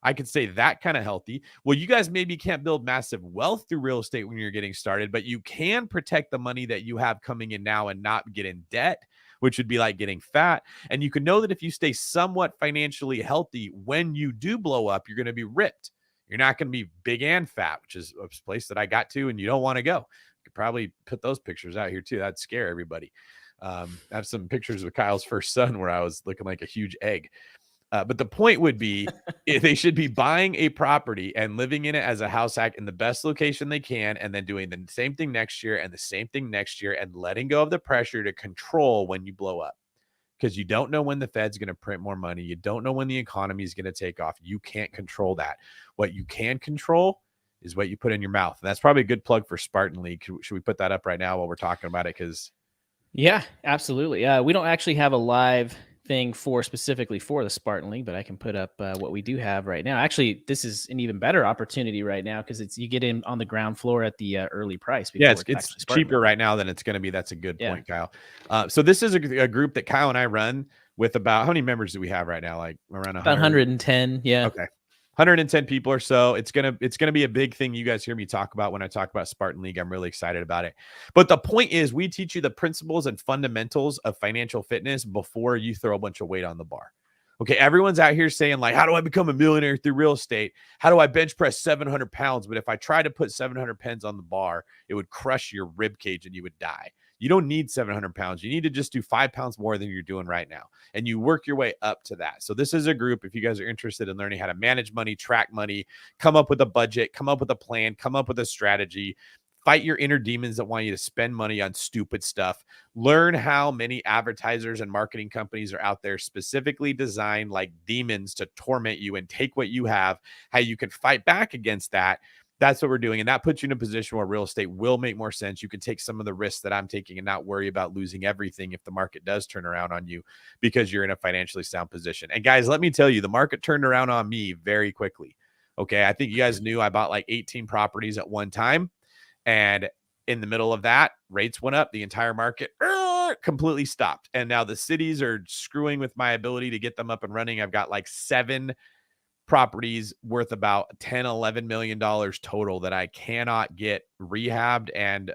I could say that kind of healthy. Well, you guys maybe can't build massive wealth through real estate when you're getting started, but you can protect the money that you have coming in now and not get in debt, which would be like getting fat. And you can know that if you stay somewhat financially healthy, when you do blow up, you're going to be ripped. You're not going to be big and fat, which is a place that I got to, and you don't want to go. You could probably put those pictures out here too. That'd scare everybody. I have some pictures of Kyle's first son where I was looking like a huge egg. But the point would be they should be buying a property and living in it as a house hack in the best location they can, and then doing the same thing next year and the same thing next year and letting go of the pressure to control when you blow up. Because you don't know when the Fed's going to print more money. You don't know when the economy is going to take off. You can't control that. What you can control is what you put in your mouth. And that's probably a good plug for Spartan League. Should we put that up right now while we're talking about it? Because yeah, absolutely. We don't actually have a live thing specifically for the Spartan League, but I can put up what we do have right now. Actually, this is an even better opportunity right now because you get in on the ground floor at the early price. Yeah, it's cheaper right now than it's going to be. That's a good point, Kyle. So this is a group that Kyle and I run with about, how many members do we have right now? Like around 100? About 110. Yeah. Okay. 110 people or so. It's gonna be a big thing you guys hear me talk about when I talk about Spartan League. I'm really excited about it. But the point is, we teach you the principles and fundamentals of financial fitness before you throw a bunch of weight on the bar. Okay, everyone's out here saying like, how do I become a millionaire through real estate? How do I bench press 700 pounds? But if I try to put 700 pounds on the bar, it would crush your rib cage and you would die. You don't need 700 pounds. You need to just do 5 pounds more than you're doing right now. And you work your way up to that. So this is a group, if you guys are interested in learning how to manage money, track money, come up with a budget, come up with a plan, come up with a strategy, fight your inner demons that want you to spend money on stupid stuff, learn how many advertisers and marketing companies are out there specifically designed like demons to torment you and take what you have, how you can fight back against that. That's what we're doing. And that puts you in a position where real estate will make more sense. You can take some of the risks that I'm taking and not worry about losing everything if the market does turn around on you because you're in a financially sound position. And guys, let me tell you, the market turned around on me very quickly. Okay. I think you guys knew I bought like 18 properties at one time. And in the middle of that, rates went up. The entire market completely stopped. And now the cities are screwing with my ability to get them up and running. I've got like 7 properties worth about $10-11 million total that I cannot get rehabbed and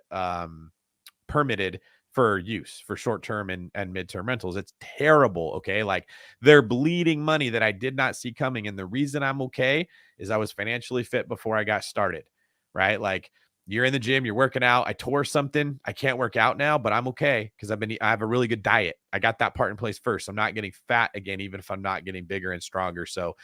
permitted for use for short-term and midterm rentals. It's terrible. Okay. Like they're bleeding money that I did not see coming. And the reason I'm okay is I was financially fit before I got started, right? Like you're in the gym, you're working out. I tore something. I can't work out now, but I'm okay because I have a really good diet. I got that part in place first. I'm not getting fat again, even if I'm not getting bigger and stronger. So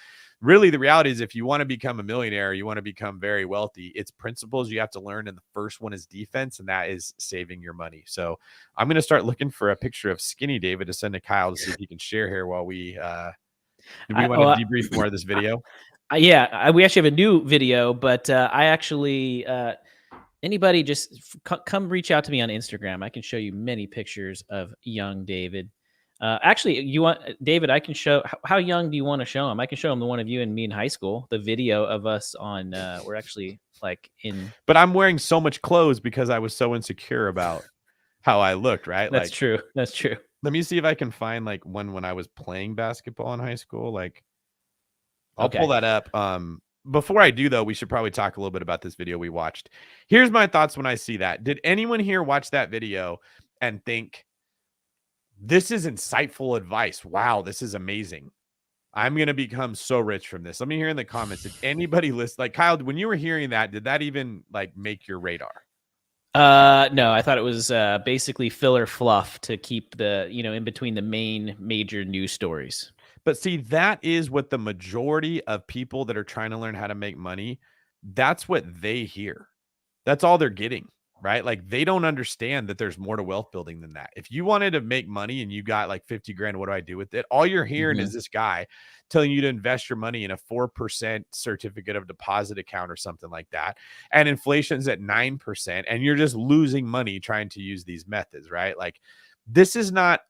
really the reality is if you want to become a millionaire, you want to become very wealthy, it's principles you have to learn. And the first one is defense, and that is saving your money. So I'm going to start looking for a picture of skinny David to send to Kyle to see if he can share here while we, do we want to debrief more of this video? Yeah, we actually have a new video, but I actually, anybody just come reach out to me on Instagram. I can show you many pictures of young David. Actually, you want David? I can show. How young do you want to show him? I can show him the one of you and me in high school. The video of us on. We're actually like in. But I'm wearing so much clothes because I was so insecure about how I looked. Right. That's like, true. That's true. Let me see if I can find like one when I was playing basketball in high school. Like, I'll pull that up. Before I do, though, we should probably talk a little bit about this video we watched. Here's my thoughts when I see that. Did anyone here watch that video and think, this is insightful advice. Wow, this is amazing. I'm going to become so rich from this. Let me hear in the comments. Did anybody list, like Kyle, when you were hearing that, did that even like make your radar? No, I thought it was basically filler fluff to keep the, in between the main major news stories. But see, that is what the majority of people that are trying to learn how to make money, that's what they hear. That's all they're getting, right? Like they don't understand that there's more to wealth building than that. If you wanted to make money and you got like 50 grand, what do I do with it? All you're hearing is this guy telling you to invest your money in a 4% certificate of deposit account or something like that. And inflation's at 9%. And you're just losing money trying to use these methods, right? Like this is not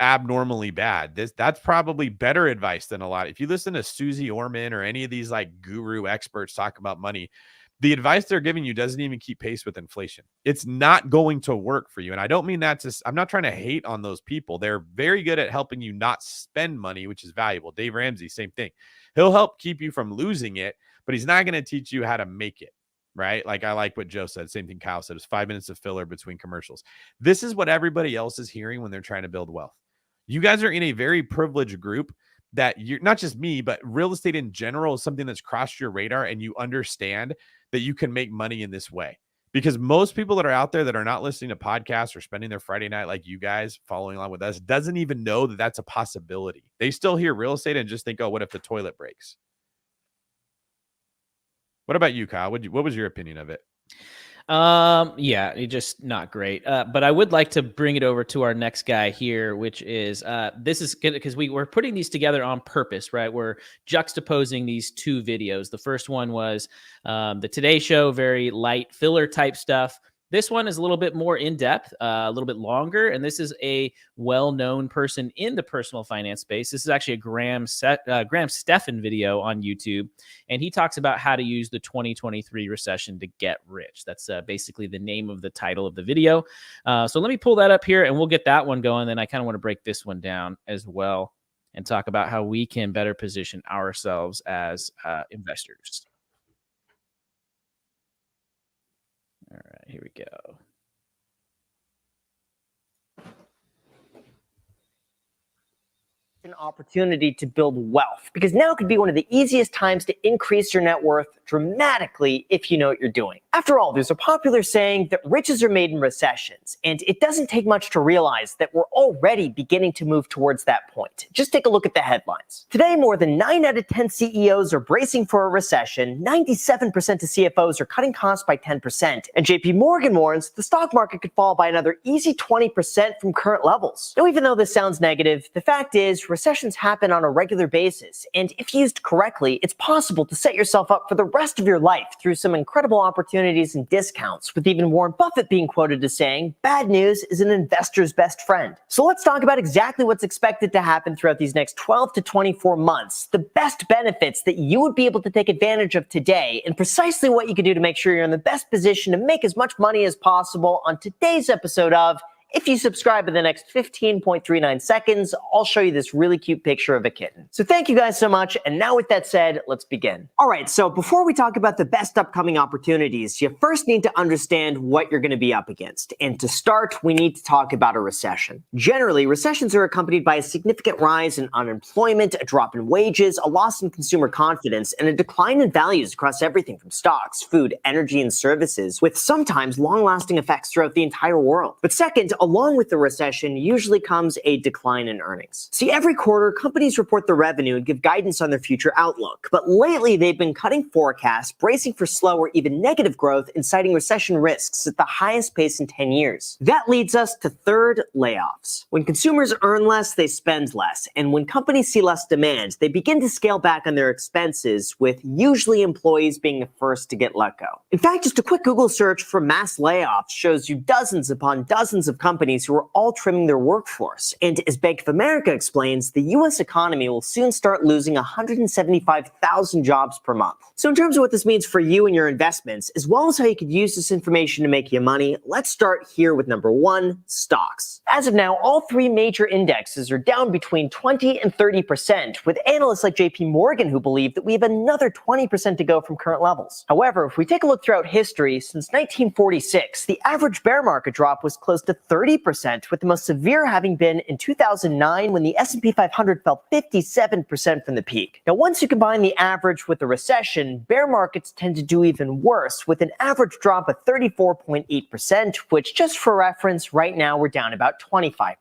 abnormally bad. That's probably better advice than a lot. If you listen to Susie Orman or any of these like guru experts talk about money, the advice they're giving you doesn't even keep pace with inflation. It's not going to work for you. And I don't mean that I'm not trying to hate on those people. They're very good at helping you not spend money, which is valuable. Dave Ramsey, same thing. He'll help keep you from losing it, but he's not going to teach you how to make it. Right? Like I like what Joe said. Same thing Kyle said. It was 5 minutes of filler between commercials. This is what everybody else is hearing when they're trying to build wealth. You guys are in a very privileged group that you're not just me, but real estate in general is something that's crossed your radar and you understand that you can make money in this way. Because most people that are out there that are not listening to podcasts or spending their Friday night like you guys following along with us doesn't even know that that's a possibility. They still hear real estate and just think, oh, what if the toilet breaks? What about you, Kyle? What was your opinion of it? Yeah, it's just not great. But I would like to bring it over to our next guy here, which is this is good because we're putting these together on purpose, right? We're juxtaposing these two videos. The first one was the Today Show, very light filler type stuff. This one is a little bit more in-depth, a little bit longer, and this is a well-known person in the personal finance space. This is actually a Graham Stephan video on YouTube, and he talks about how to use the 2023 recession to get rich. That's basically the name of the title of the video. So let me pull that up here, and we'll get that one going. Then I kind of want to break this one down as well and talk about how we can better position ourselves as investors. All right, here we go. An opportunity to build wealth because now could be one of the easiest times to increase your net worth dramatically if you know what you're doing. After all, there's a popular saying that riches are made in recessions, and it doesn't take much to realize that we're already beginning to move towards that point. Just take a look at the headlines. Today, more than 9 out of 10 CEOs are bracing for a recession, 97% of CFOs are cutting costs by 10%, and JP Morgan warns the stock market could fall by another easy 20% from current levels. Now, even though this sounds negative, the fact is recessions happen on a regular basis, and if used correctly, it's possible to set yourself up for the rest of your life through some incredible opportunities and discounts, with even Warren Buffett being quoted as saying, "Bad news is an investor's best friend." So let's talk about exactly what's expected to happen throughout these next 12 to 24 months, the best benefits that you would be able to take advantage of today, and precisely what you can do to make sure you're in the best position to make as much money as possible on today's episode of If you subscribe in the next 15.39 seconds, I'll show you this really cute picture of a kitten. So thank you guys so much. And now with that said, let's begin. All right, so before we talk about the best upcoming opportunities, you first need to understand what you're going to be up against. And to start, we need to talk about a recession. Generally, recessions are accompanied by a significant rise in unemployment, a drop in wages, a loss in consumer confidence, and a decline in values across everything from stocks, food, energy, and services, with sometimes long-lasting effects throughout the entire world. But second, along with the recession usually comes a decline in earnings. See, every quarter, companies report their revenue and give guidance on their future outlook. But lately, they've been cutting forecasts, bracing for slow or even negative growth, and citing recession risks at the highest pace in 10 years. That leads us to third, layoffs. When consumers earn less, they spend less. And when companies see less demand, they begin to scale back on their expenses, with usually employees being the first to get let go. In fact, just a quick Google search for mass layoffs shows you dozens upon dozens of companies who are all trimming their workforce. And as Bank of America explains, the US economy will soon start losing 175,000 jobs per month. So in terms of what this means for you and your investments, as well as how you could use this information to make you money, let's start here with number one, stocks. As of now, all three major indexes are down between 20 and 30%, with analysts like JP Morgan who believe that we have another 20% to go from current levels. However, if we take a look throughout history, since 1946, the average bear market drop was close to 30%. 30%, with the most severe having been in 2009 when the S&P 500 fell 57% from the peak. Now, once you combine the average with the recession, bear markets tend to do even worse, with an average drop of 34.8%, which, just for reference, right now we're down about 25%.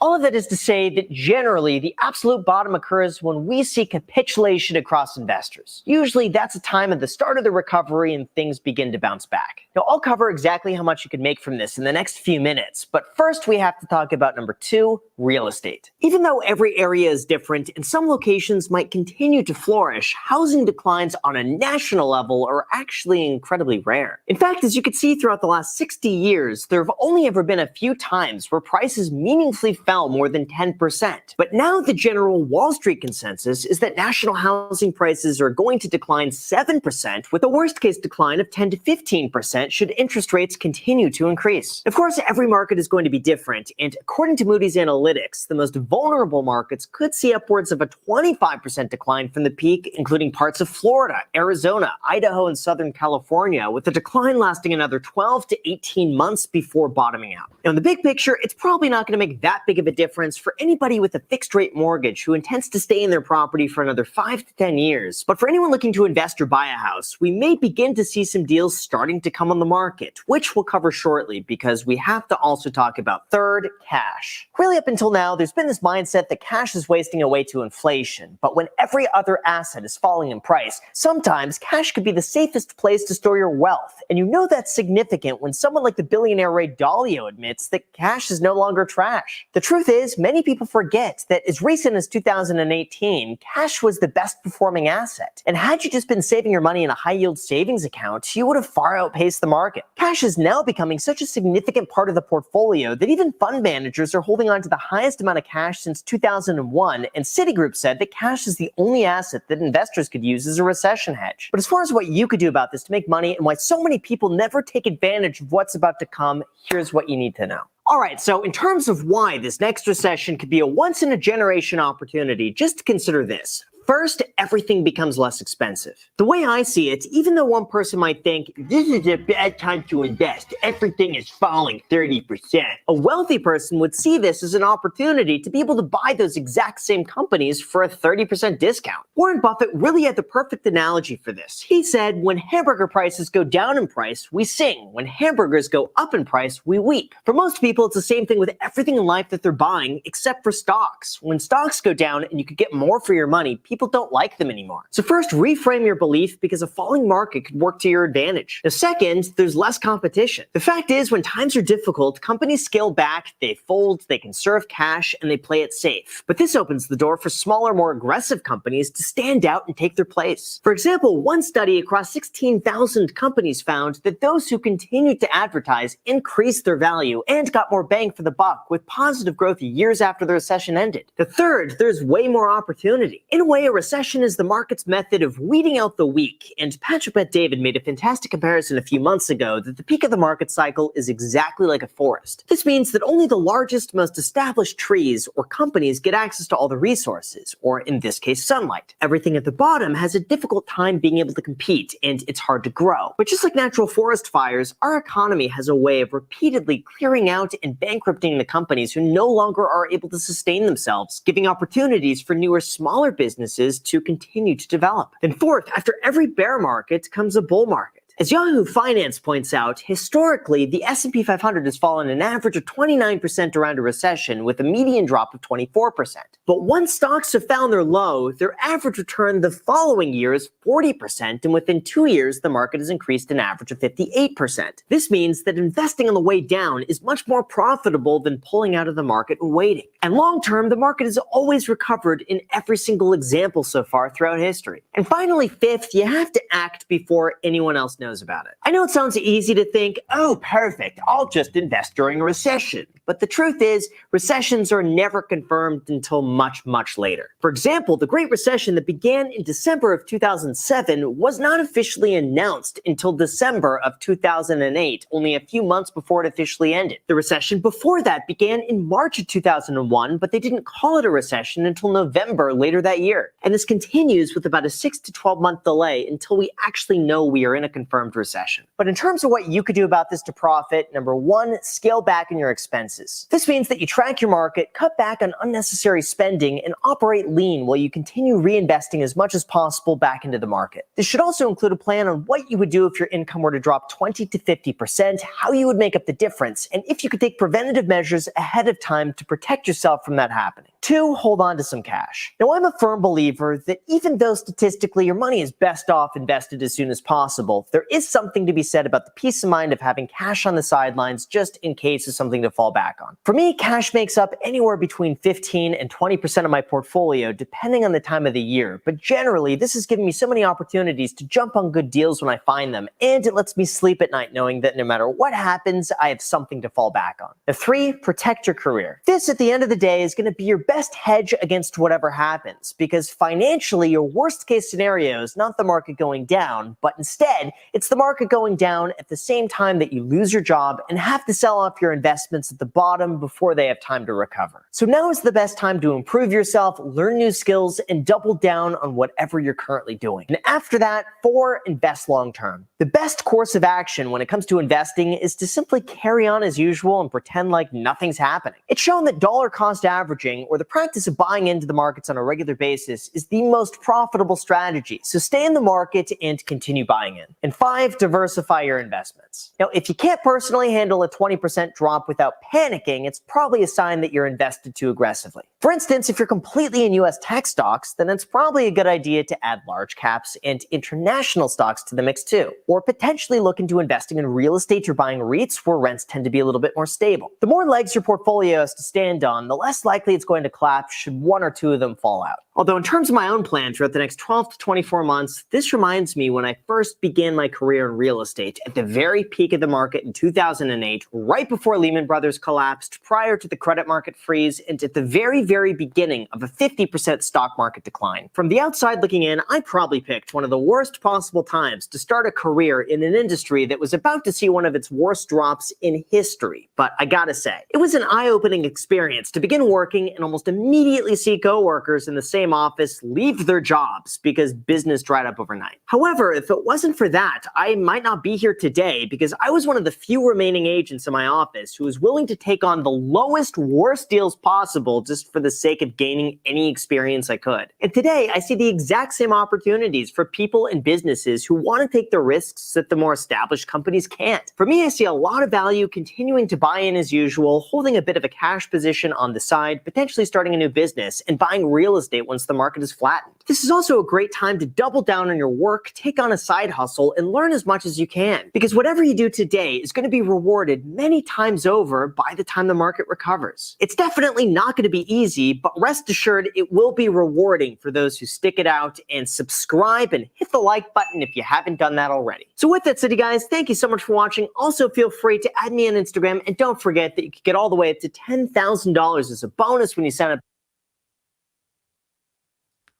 All of that is to say that generally the absolute bottom occurs when we see capitulation across investors. Usually that's a time at the start of the recovery and things begin to bounce back. Now, I'll cover exactly how much you can make from this in the next few minutes, but first we have to talk about number 2, real estate. Even though every area is different and some locations might continue to flourish, housing declines on a national level are actually incredibly rare. In fact, as you can see throughout the last 60 years, there have only ever been a few times where prices meaningfully fell more than 10%. But now the general Wall Street consensus is that national housing prices are going to decline 7%, with a worst case decline of 10 to 15% should interest rates continue to increase. Of course, every market is going to be different, and according to Moody's Analytics, the most vulnerable markets could see upwards of a 25% decline from the peak, including parts of Florida, Arizona, Idaho, and Southern California, with the decline lasting another 12 to 18 months before bottoming out. Now, in the big picture, it's probably not going to make that big of a difference for anybody with a fixed rate mortgage who intends to stay in their property for another 5 to 10 years. But for anyone looking to invest or buy a house, we may begin to see some deals starting to come on the market, which we'll cover shortly because we have to also talk about third, cash. Really, up until now, there's been this mindset that cash is wasting away to inflation, but when every other asset is falling in price, sometimes cash could be the safest place to store your wealth. And you know that's significant when someone like the billionaire Ray Dalio admits that cash is no longer trash. The truth is, many people forget that as recent as 2018, cash was the best performing asset. And had you just been saving your money in a high yield savings account, you would have far outpaced the market. Cash is now becoming such a significant part of the portfolio that even fund managers are holding on to the highest amount of cash since 2001, and Citigroup said that cash is the only asset that investors could use as a recession hedge. But as far as what you could do about this to make money and why so many people never take advantage of what's about to come, here's what you need to know. All right, so in terms of why this next recession could be a once-in-a-generation opportunity, just consider this. First, everything becomes less expensive. The way I see it, even though one person might think, this is a bad time to invest, everything is falling 30%, a wealthy person would see this as an opportunity to be able to buy those exact same companies for a 30% discount. Warren Buffett really had the perfect analogy for this. He said, when hamburger prices go down in price, we sing. When hamburgers go up in price, we weep. For most people, it's the same thing with everything in life that they're buying, except for stocks. When stocks go down and you could get more for your money, people don't like them anymore. So first, reframe your belief because a falling market could work to your advantage. Now, second, there's less competition. The fact is, when times are difficult, companies scale back, they fold, they conserve cash, and they play it safe. But this opens the door for smaller, more aggressive companies to stand out and take their place. For example, one study across 16,000 companies found that those who continued to advertise increased their value and got more bang for the buck, with positive growth years after the recession ended. The third, there's way more opportunity. In a way, a recession is the market's method of weeding out the weak, and Patrick Bet-David made a fantastic comparison a few months ago that the peak of the market cycle is exactly like a forest. This means that only the largest, most established trees or companies get access to all the resources, or in this case, sunlight. Everything at the bottom has a difficult time being able to compete, and it's hard to grow. But just like natural forest fires, our economy has a way of repeatedly clearing out and bankrupting the companies who no longer are able to sustain themselves, giving opportunities for newer, smaller businesses to continue to develop. Then fourth, after every bear market comes a bull market. As Yahoo Finance points out, historically, the S&P 500 has fallen an average of 29% around a recession, with a median drop of 24%. But once stocks have found their low, their average return the following year is 40%, and within 2 years, the market has increased an average of 58%. This means that investing on the way down is much more profitable than pulling out of the market and waiting. And long-term, the market has always recovered in every single example so far throughout history. And finally, fifth, you have to act before anyone else knows about it. I know it sounds easy to think, oh, perfect, I'll just invest during a recession. But the truth is, recessions are never confirmed until much, much later. For example, the Great Recession that began in December of 2007 was not officially announced until December of 2008, only a few months before it officially ended. The recession before that began in March of 2001, but they didn't call it a recession until November later that year. And this continues with about a 6 to 12 month delay until we actually know we are in a confirmed recession. But in terms of what you could do about this to profit, number one, scale back on your expenses. expenses. This means that you track your market, cut back on unnecessary spending, and operate lean while you continue reinvesting as much as possible back into the market. This should also include a plan on what you would do if your income were to drop 20 to 50%, how you would make up the difference, and if you could take preventative measures ahead of time to protect yourself from that happening. 2, hold on to some cash. Now, I'm a firm believer that even though statistically your money is best off invested as soon as possible, there is something to be said about the peace of mind of having cash on the sidelines just in case of something to fall back on. For me, cash makes up anywhere between 15 and 20% of my portfolio, depending on the time of the year. But generally, this has given me so many opportunities to jump on good deals when I find them, and it lets me sleep at night knowing that no matter what happens, I have something to fall back on. Now, 3, protect your career. This, at the end of the day, is going to be your best hedge against whatever happens, because financially, your worst case scenario is not the market going down, but instead, it's the market going down at the same time that you lose your job and have to sell off your investments at the bottom before they have time to recover. So now is the best time to improve yourself, learn new skills, and double down on whatever you're currently doing. And after that, 4, invest long term. The best course of action when it comes to investing is to simply carry on as usual and pretend like nothing's happening. It's shown that dollar cost averaging, or the practice of buying into the markets on a regular basis, is the most profitable strategy. So stay in the market and continue buying in. And 5, diversify your investments. Now, if you can't personally handle a 20% drop without panicking, it's probably a sign that you're invested too aggressively. For instance, if you're completely in US tech stocks, then it's probably a good idea to add large caps and international stocks to the mix too. Or potentially look into investing in real estate or buying REITs where rents tend to be a little bit more stable. The more legs your portfolio has to stand on, the less likely it's going to collapse should 1 or 2 of them fall out. Although in terms of my own plan throughout the next 12 to 24 months, this reminds me when I first began my career in real estate at the very peak of the market in 2008, right before Lehman Brothers collapsed, prior to the credit market freeze, and at the very beginning of a 50% stock market decline. From the outside looking in, I probably picked one of the worst possible times to start a career in an industry that was about to see one of its worst drops in history. But I gotta say, it was an eye-opening experience to begin working and almost immediately see coworkers in the same office leave their jobs because business dried up overnight. However, if it wasn't for that, I might not be here today because I was one of the few remaining agents in my office who was willing to take on the lowest, worst deals possible just for the sake of gaining any experience I could. And today, I see the exact same opportunities for people and businesses who want to take the risks that the more established companies can't. For me, I see a lot of value continuing to buy in as usual, holding a bit of a cash position on the side, potentially starting a new business, and buying real estate once the market is flattened. This is also a great time to double down on your work, take on a side hustle, and learn as much as you can. Because whatever you do today is going to be rewarded many times over by the time the market recovers. It's definitely not going to be easy, but rest assured it will be rewarding for those who stick it out, and subscribe and hit the like button if you haven't done that already. So with that said, guys, thank you so much for watching. Also, feel free to add me on Instagram, and don't forget that you can get all the way up to $10,000 as a bonus when you sign up.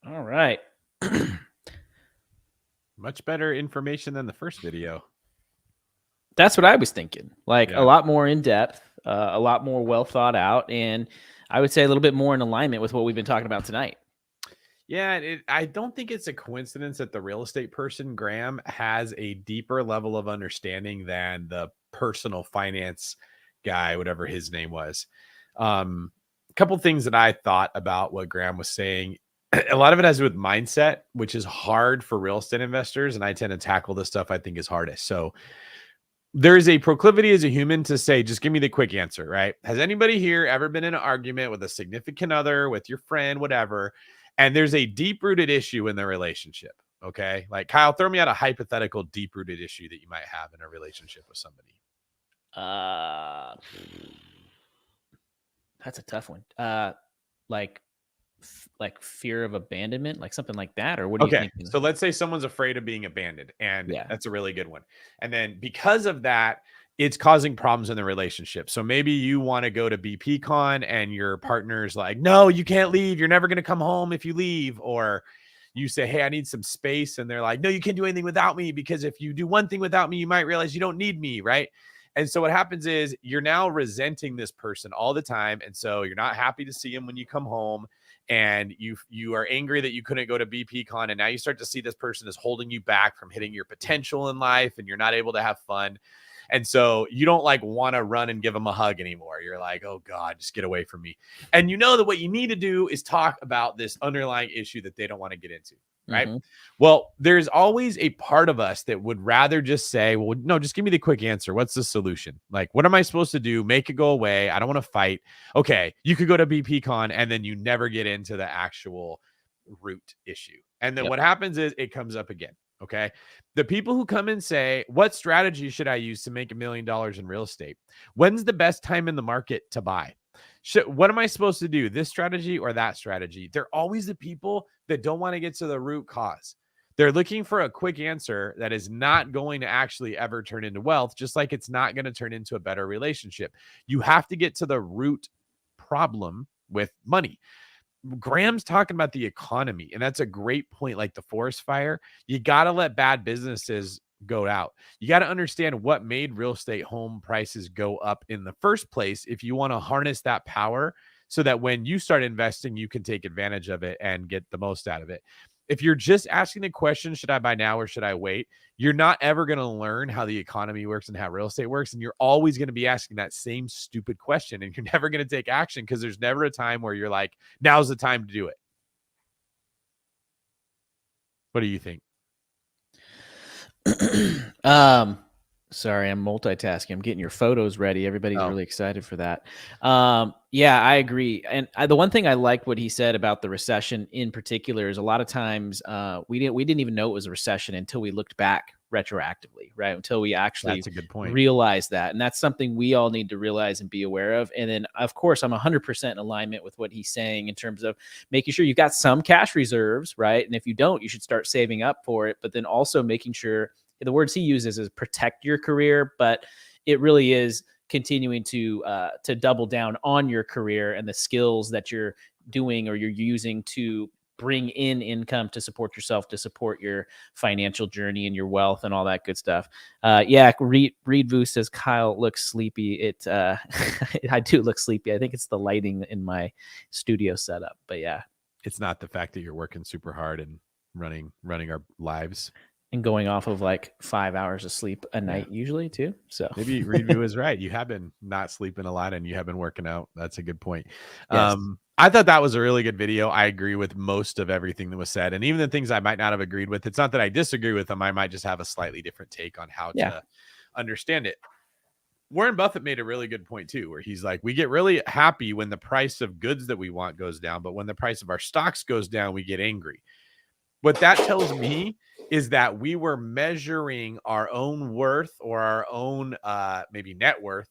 All right. Much better information than the first video. That's what I was thinking. Like Yeah. a lot more in depth, a lot more well thought out, and I would say a little bit more in alignment with what we've been talking about tonight. Yeah, I don't think it's a coincidence that the real estate person, Graham, has a deeper level of understanding than the personal finance guy, whatever his name was. A couple things that I thought about what Graham was saying. A lot of it has to do with mindset, which is hard for real estate investors. And I tend to tackle this stuff I think is hardest. So there's a proclivity as a human to say, just give me the quick answer, right? Has anybody here ever been in an argument with a significant other, with your friend, whatever, and there's a deep-rooted issue in the relationship? Okay. Like, Kyle, throw me out a hypothetical deep-rooted issue that you might have in a relationship with somebody. That's a tough one. Like fear of abandonment, like something like that, or what do you think? So let's say someone's afraid of being abandoned, and Yeah. that's a really good one. And then because of that, it's causing problems in the relationship. So maybe you want to go to BPCon and your partner's like, no, you can't leave. You're never going to come home if you leave. Or you say, hey, I need some space. And they're like, no, you can't do anything without me, because if you do one thing without me, you might realize you don't need me. Right. And so what happens is you're now resenting this person all the time. And so you're not happy to see him when you come home, and you are angry that you couldn't go to BPCon. And now you start to see this person is holding you back from hitting your potential in life, and you're not able to have fun. And so you don't like want to run and give them a hug anymore. You're like, oh God, just get away from me. And you know that what you need to do is talk about this underlying issue that they don't want to get into. Right. Mm-hmm. Well, there's always a part of us that would rather just say, well, no, just give me the quick answer. What's the solution? Like, what am I supposed to do? Make it go away. I don't want to fight. Okay. You could go to BPCon and then you never get into the actual root issue. And then what happens is it comes up again. Okay. The people who come and say, what strategy should I use to make $1 million in real estate? When's the best time in the market to buy? What am I supposed to do? This strategy or that strategy? They're always the people that don't want to get to the root cause. They're looking for a quick answer that is not going to actually ever turn into wealth, just like it's not going to turn into a better relationship. You have to get to the root problem with money. Graham's talking about the economy, and that's a great point. Like the forest fire, you got to let bad businesses go out. You got to understand what made real estate home prices go up in the first place if you want to harness that power so that when you start investing, you can take advantage of it and get the most out of it. If you're just asking the question, should I buy now or should I wait? You're not ever going to learn how the economy works and how real estate works. And you're always going to be asking that same stupid question, and you're never going to take action because there's never a time where you're like, now's the time to do it. What do you think? Sorry, I'm multitasking. I'm getting your photos ready. Everybody's really excited for that. Yeah, I agree. And the one thing I liked what he said about the recession in particular is a lot of times we didn't even know it was a recession until we looked back retroactively, right? Until we actually That's a good point. realize that. And that's something we all need to realize and be aware of. And then, of course, I'm 100% in alignment with what he's saying in terms of making sure you've got some cash reserves, right? And if you don't, you should start saving up for it. But then also making sure, the words he uses is protect your career, but it really is continuing to double down on your career and the skills that you're doing or you're using to bring in income to support yourself, to support your financial journey and your wealth and all that good stuff. Reed Vu says, Kyle looks sleepy. I do look sleepy. I think it's the lighting in my studio setup, but yeah. It's not the fact that you're working super hard and running our lives. And going off of like 5 hours of sleep a night usually too. So maybe Reed Vu is right. You have been not sleeping a lot and you have been working out. That's a good point. Yes. I thought that was a really good video. I agree with most of everything that was said. And even the things I might not have agreed with, it's not that I disagree with them. I might just have a slightly different take on how to understand it. Warren Buffett made a really good point too, where he's like, we get really happy when the price of goods that we want goes down, but when the price of our stocks goes down, we get angry. What that tells me is that we were measuring our own worth or our own maybe net worth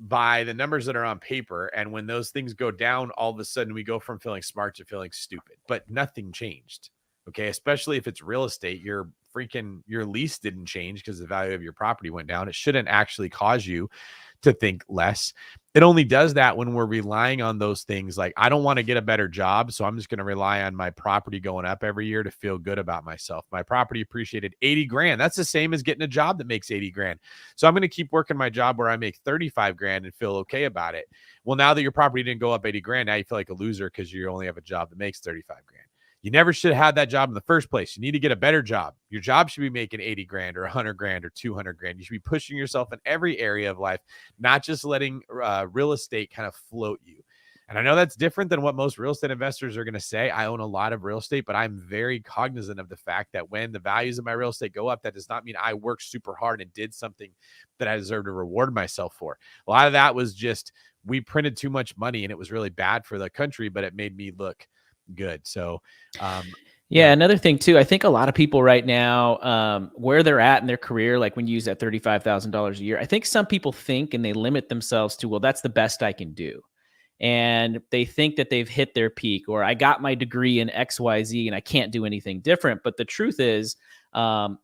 by the numbers that are on paper. And when those things go down, all of a sudden we go from feeling smart to feeling stupid, but nothing changed. Okay. Especially if it's real estate, your lease didn't change because the value of your property went down. It shouldn't actually cause you to think less. It only does that when we're relying on those things. Like, I don't want to get a better job, so I'm just going to rely on my property going up every year to feel good about myself. My property appreciated 80 grand. That's the same as getting a job that makes 80 grand. So I'm going to keep working my job where I make 35 grand and feel okay about it. Well, now that your property didn't go up 80 grand, now you feel like a loser because you only have a job that makes 35 grand. You never should have had that job in the first place. You need to get a better job. Your job should be making 80 grand or 100 grand or 200 grand. You should be pushing yourself in every area of life, not just letting real estate kind of float you. And I know that's different than what most real estate investors are going to say. I own a lot of real estate, but I'm very cognizant of the fact that when the values of my real estate go up, that does not mean I worked super hard and did something that I deserve to reward myself for. A lot of that was just, we printed too much money and it was really bad for the country, but it made me look good. So another thing too, I think a lot of people right now, where they're at in their career, like when you use that $35,000 a year, I think some people think and they limit themselves to, well, that's the best I can do. And they think that they've hit their peak, or I got my degree in XYZ and I can't do anything different. But the truth is,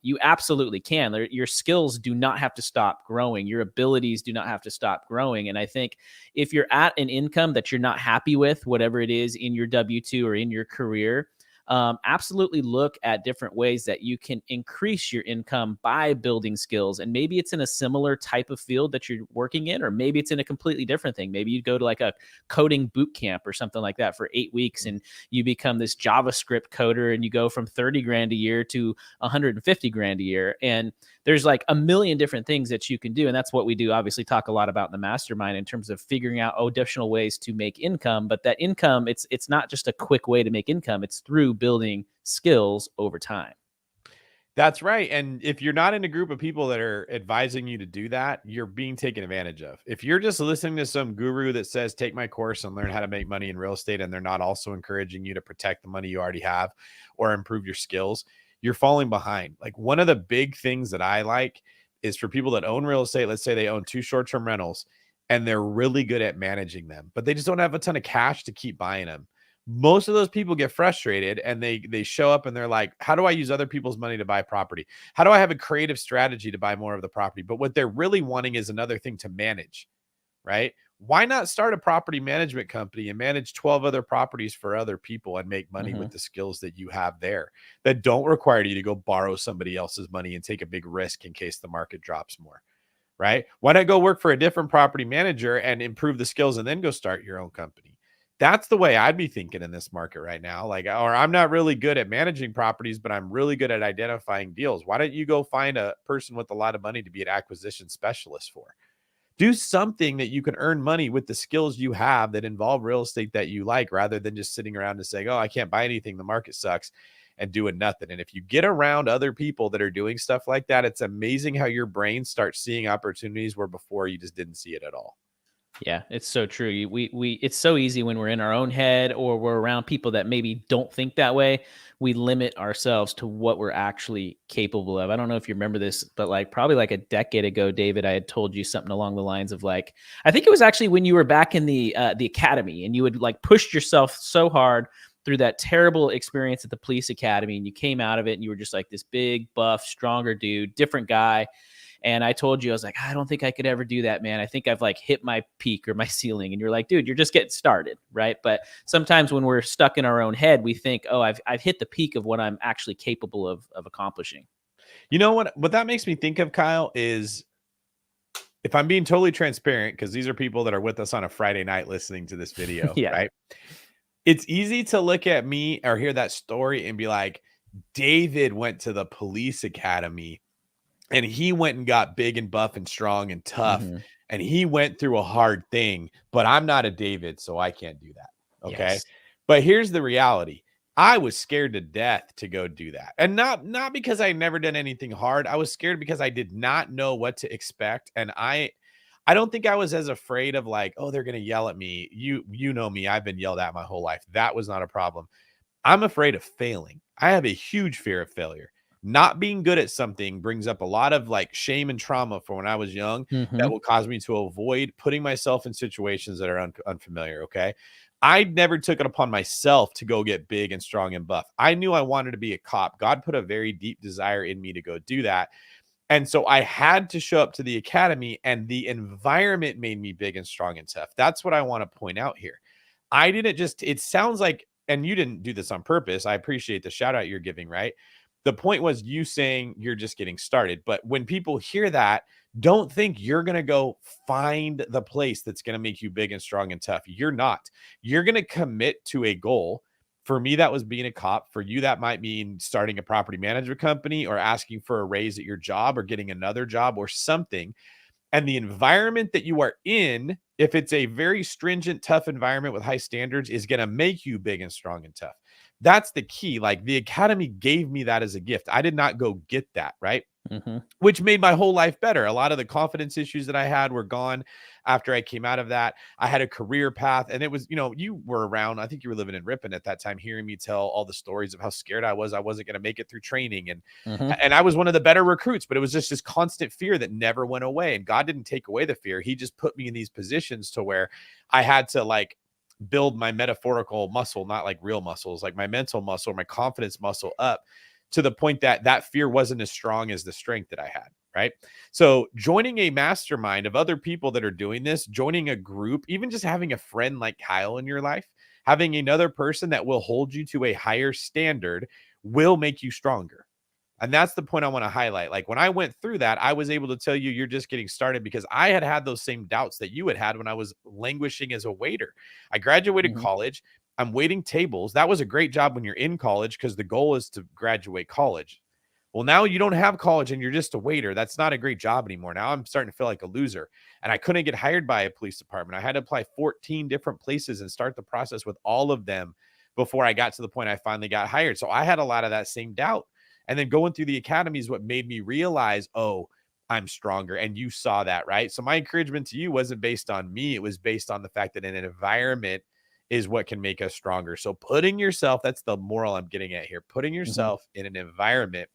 you absolutely can. Your skills do not have to stop growing. Your abilities do not have to stop growing. And I think if you're at an income that you're not happy with, whatever it is in your W-2 or in your career, absolutely look at different ways that you can increase your income by building skills. And maybe it's in a similar type of field that you're working in, or maybe it's in a completely different thing. Maybe you go to like a coding boot camp or something like that for 8 weeks, and you become this JavaScript coder, and you go from 30 grand a year to 150 grand a year. And there's like a million different things that you can do. And that's what we do. Obviously talk a lot about in the mastermind in terms of figuring out additional ways to make income. But that income, it's not just a quick way to make income. It's through building skills over time. That's right. And if you're not in a group of people that are advising you to do that, you're being taken advantage of. If you're just listening to some guru that says, take my course and learn how to make money in real estate, and they're not also encouraging you to protect the money you already have or improve your skills, you're falling behind. Like, one of the big things that I like is for people that own real estate. Let's say they own 2 short-term rentals and they're really good at managing them, but they just don't have a ton of cash to keep buying them. Most of those people get frustrated, and they show up and they're like, how do I use other people's money to buy property? How do I have a creative strategy to buy more of the property? But what they're really wanting is another thing to manage, right? Why not start a property management company and manage 12 other properties for other people and make money with the skills that you have there that don't require you to go borrow somebody else's money and take a big risk in case the market drops more, right? Why not go work for a different property manager and improve the skills and then go start your own company? That's the way I'd be thinking in this market right now. Like, or I'm not really good at managing properties, but I'm really good at identifying deals. Why don't you go find a person with a lot of money to be an acquisition specialist for? Do something that you can earn money with the skills you have that involve real estate that you like, rather than just sitting around and saying, oh, I can't buy anything, the market sucks, and doing nothing. And if you get around other people that are doing stuff like that, it's amazing how your brain starts seeing opportunities where before you just didn't see it at all. Yeah, it's so true. It's so easy when we're in our own head or we're around people that maybe don't think that way. We limit ourselves to what we're actually capable of. I don't know if you remember this, but like probably like a decade ago, David, I had told you something along the lines of like, I think it was actually when you were back in the academy, and you would like pushed yourself so hard through that terrible experience at the police academy, and you came out of it and you were just like this big, buff, stronger dude, different guy. And I told you, I was like, I don't think I could ever do that, man. I think I've like hit my peak or my ceiling. And you're like, dude, you're just getting started, right? But sometimes when we're stuck in our own head, we think, oh, I've hit the peak of what I'm actually capable of accomplishing. You know what that makes me think of, Kyle, is, if I'm being totally transparent, because these are people that are with us on a Friday night listening to this video, Yeah. right? It's easy to look at me or hear that story and be like, David went to the police academy and he went and got big and buff and strong and tough. And he went through a hard thing, but I'm not a David, so I can't do that. Okay. Yes. But here's the reality. I was scared to death to go do that. And not because I never done anything hard. I was scared because I did not know what to expect. And I don't think I was as afraid of like, oh, they're going to yell at me. You know me, I've been yelled at my whole life. That was not a problem. I'm afraid of failing. I have a huge fear of failure. Not being good at something brings up a lot of like shame and trauma for when I was young that will cause me to avoid putting myself in situations that are unfamiliar. Okay. I never took it upon myself to go get big and strong and buff. I knew I wanted to be a cop. God put a very deep desire in me to go do that. And so I had to show up to the academy, and the environment made me big and strong and tough. That's what I want to point out here. I didn't just, it sounds like, and you didn't do this on purpose. I appreciate the shout out you're giving, right? The point was you saying you're just getting started. But when people hear that, don't think you're going to go find the place that's going to make you big and strong and tough. You're not. You're going to commit to a goal. For me, that was being a cop. For you, that might mean starting a property management company or asking for a raise at your job or getting another job or something. And the environment that you are in, if it's a very stringent, tough environment with high standards, is going to make you big and strong and tough. That's the key. Like, the academy gave me that as a gift. I did not go get that, right? Which made my whole life better. A lot of the confidence issues that I had were gone after I came out of that. I had a career path, and it was, you were around. I think you were living in Ripon at that time, hearing me tell all the stories of how scared I wasn't going to make it through training. And I was one of the better recruits, but it was just this constant fear that never went away. And God didn't take away the fear. He just put me in these positions to where I had to like build my metaphorical muscle, not like real muscles, like my mental muscle, my confidence muscle up to the point that that fear wasn't as strong as the strength that I had. Right. So joining a mastermind of other people that are doing this, joining a group, even just having a friend like Kyle in your life, Having another person that will hold you to a higher standard will make you stronger. And that's the point I want to highlight. Like when I went through that, I was able to tell you you're just getting started because I had those same doubts that you had when I was languishing as a waiter. I graduated college. I'm waiting tables. That was a great job when you're in college because the goal is to graduate college. Well, now you don't have college and you're just a waiter. That's not a great job anymore. Now I'm starting to feel like a loser. And I couldn't get hired by a police department. I had to apply 14 different places and start the process with all of them before I got to the point I finally got hired. So I had a lot of that same doubt. And then going through the academy is what made me realize, oh, I'm stronger. And you saw that, right? So my encouragement to you wasn't based on me. It was based on the fact that in an environment is what can make us stronger. So putting yourself, that's the moral I'm getting at here, putting yourself in an environment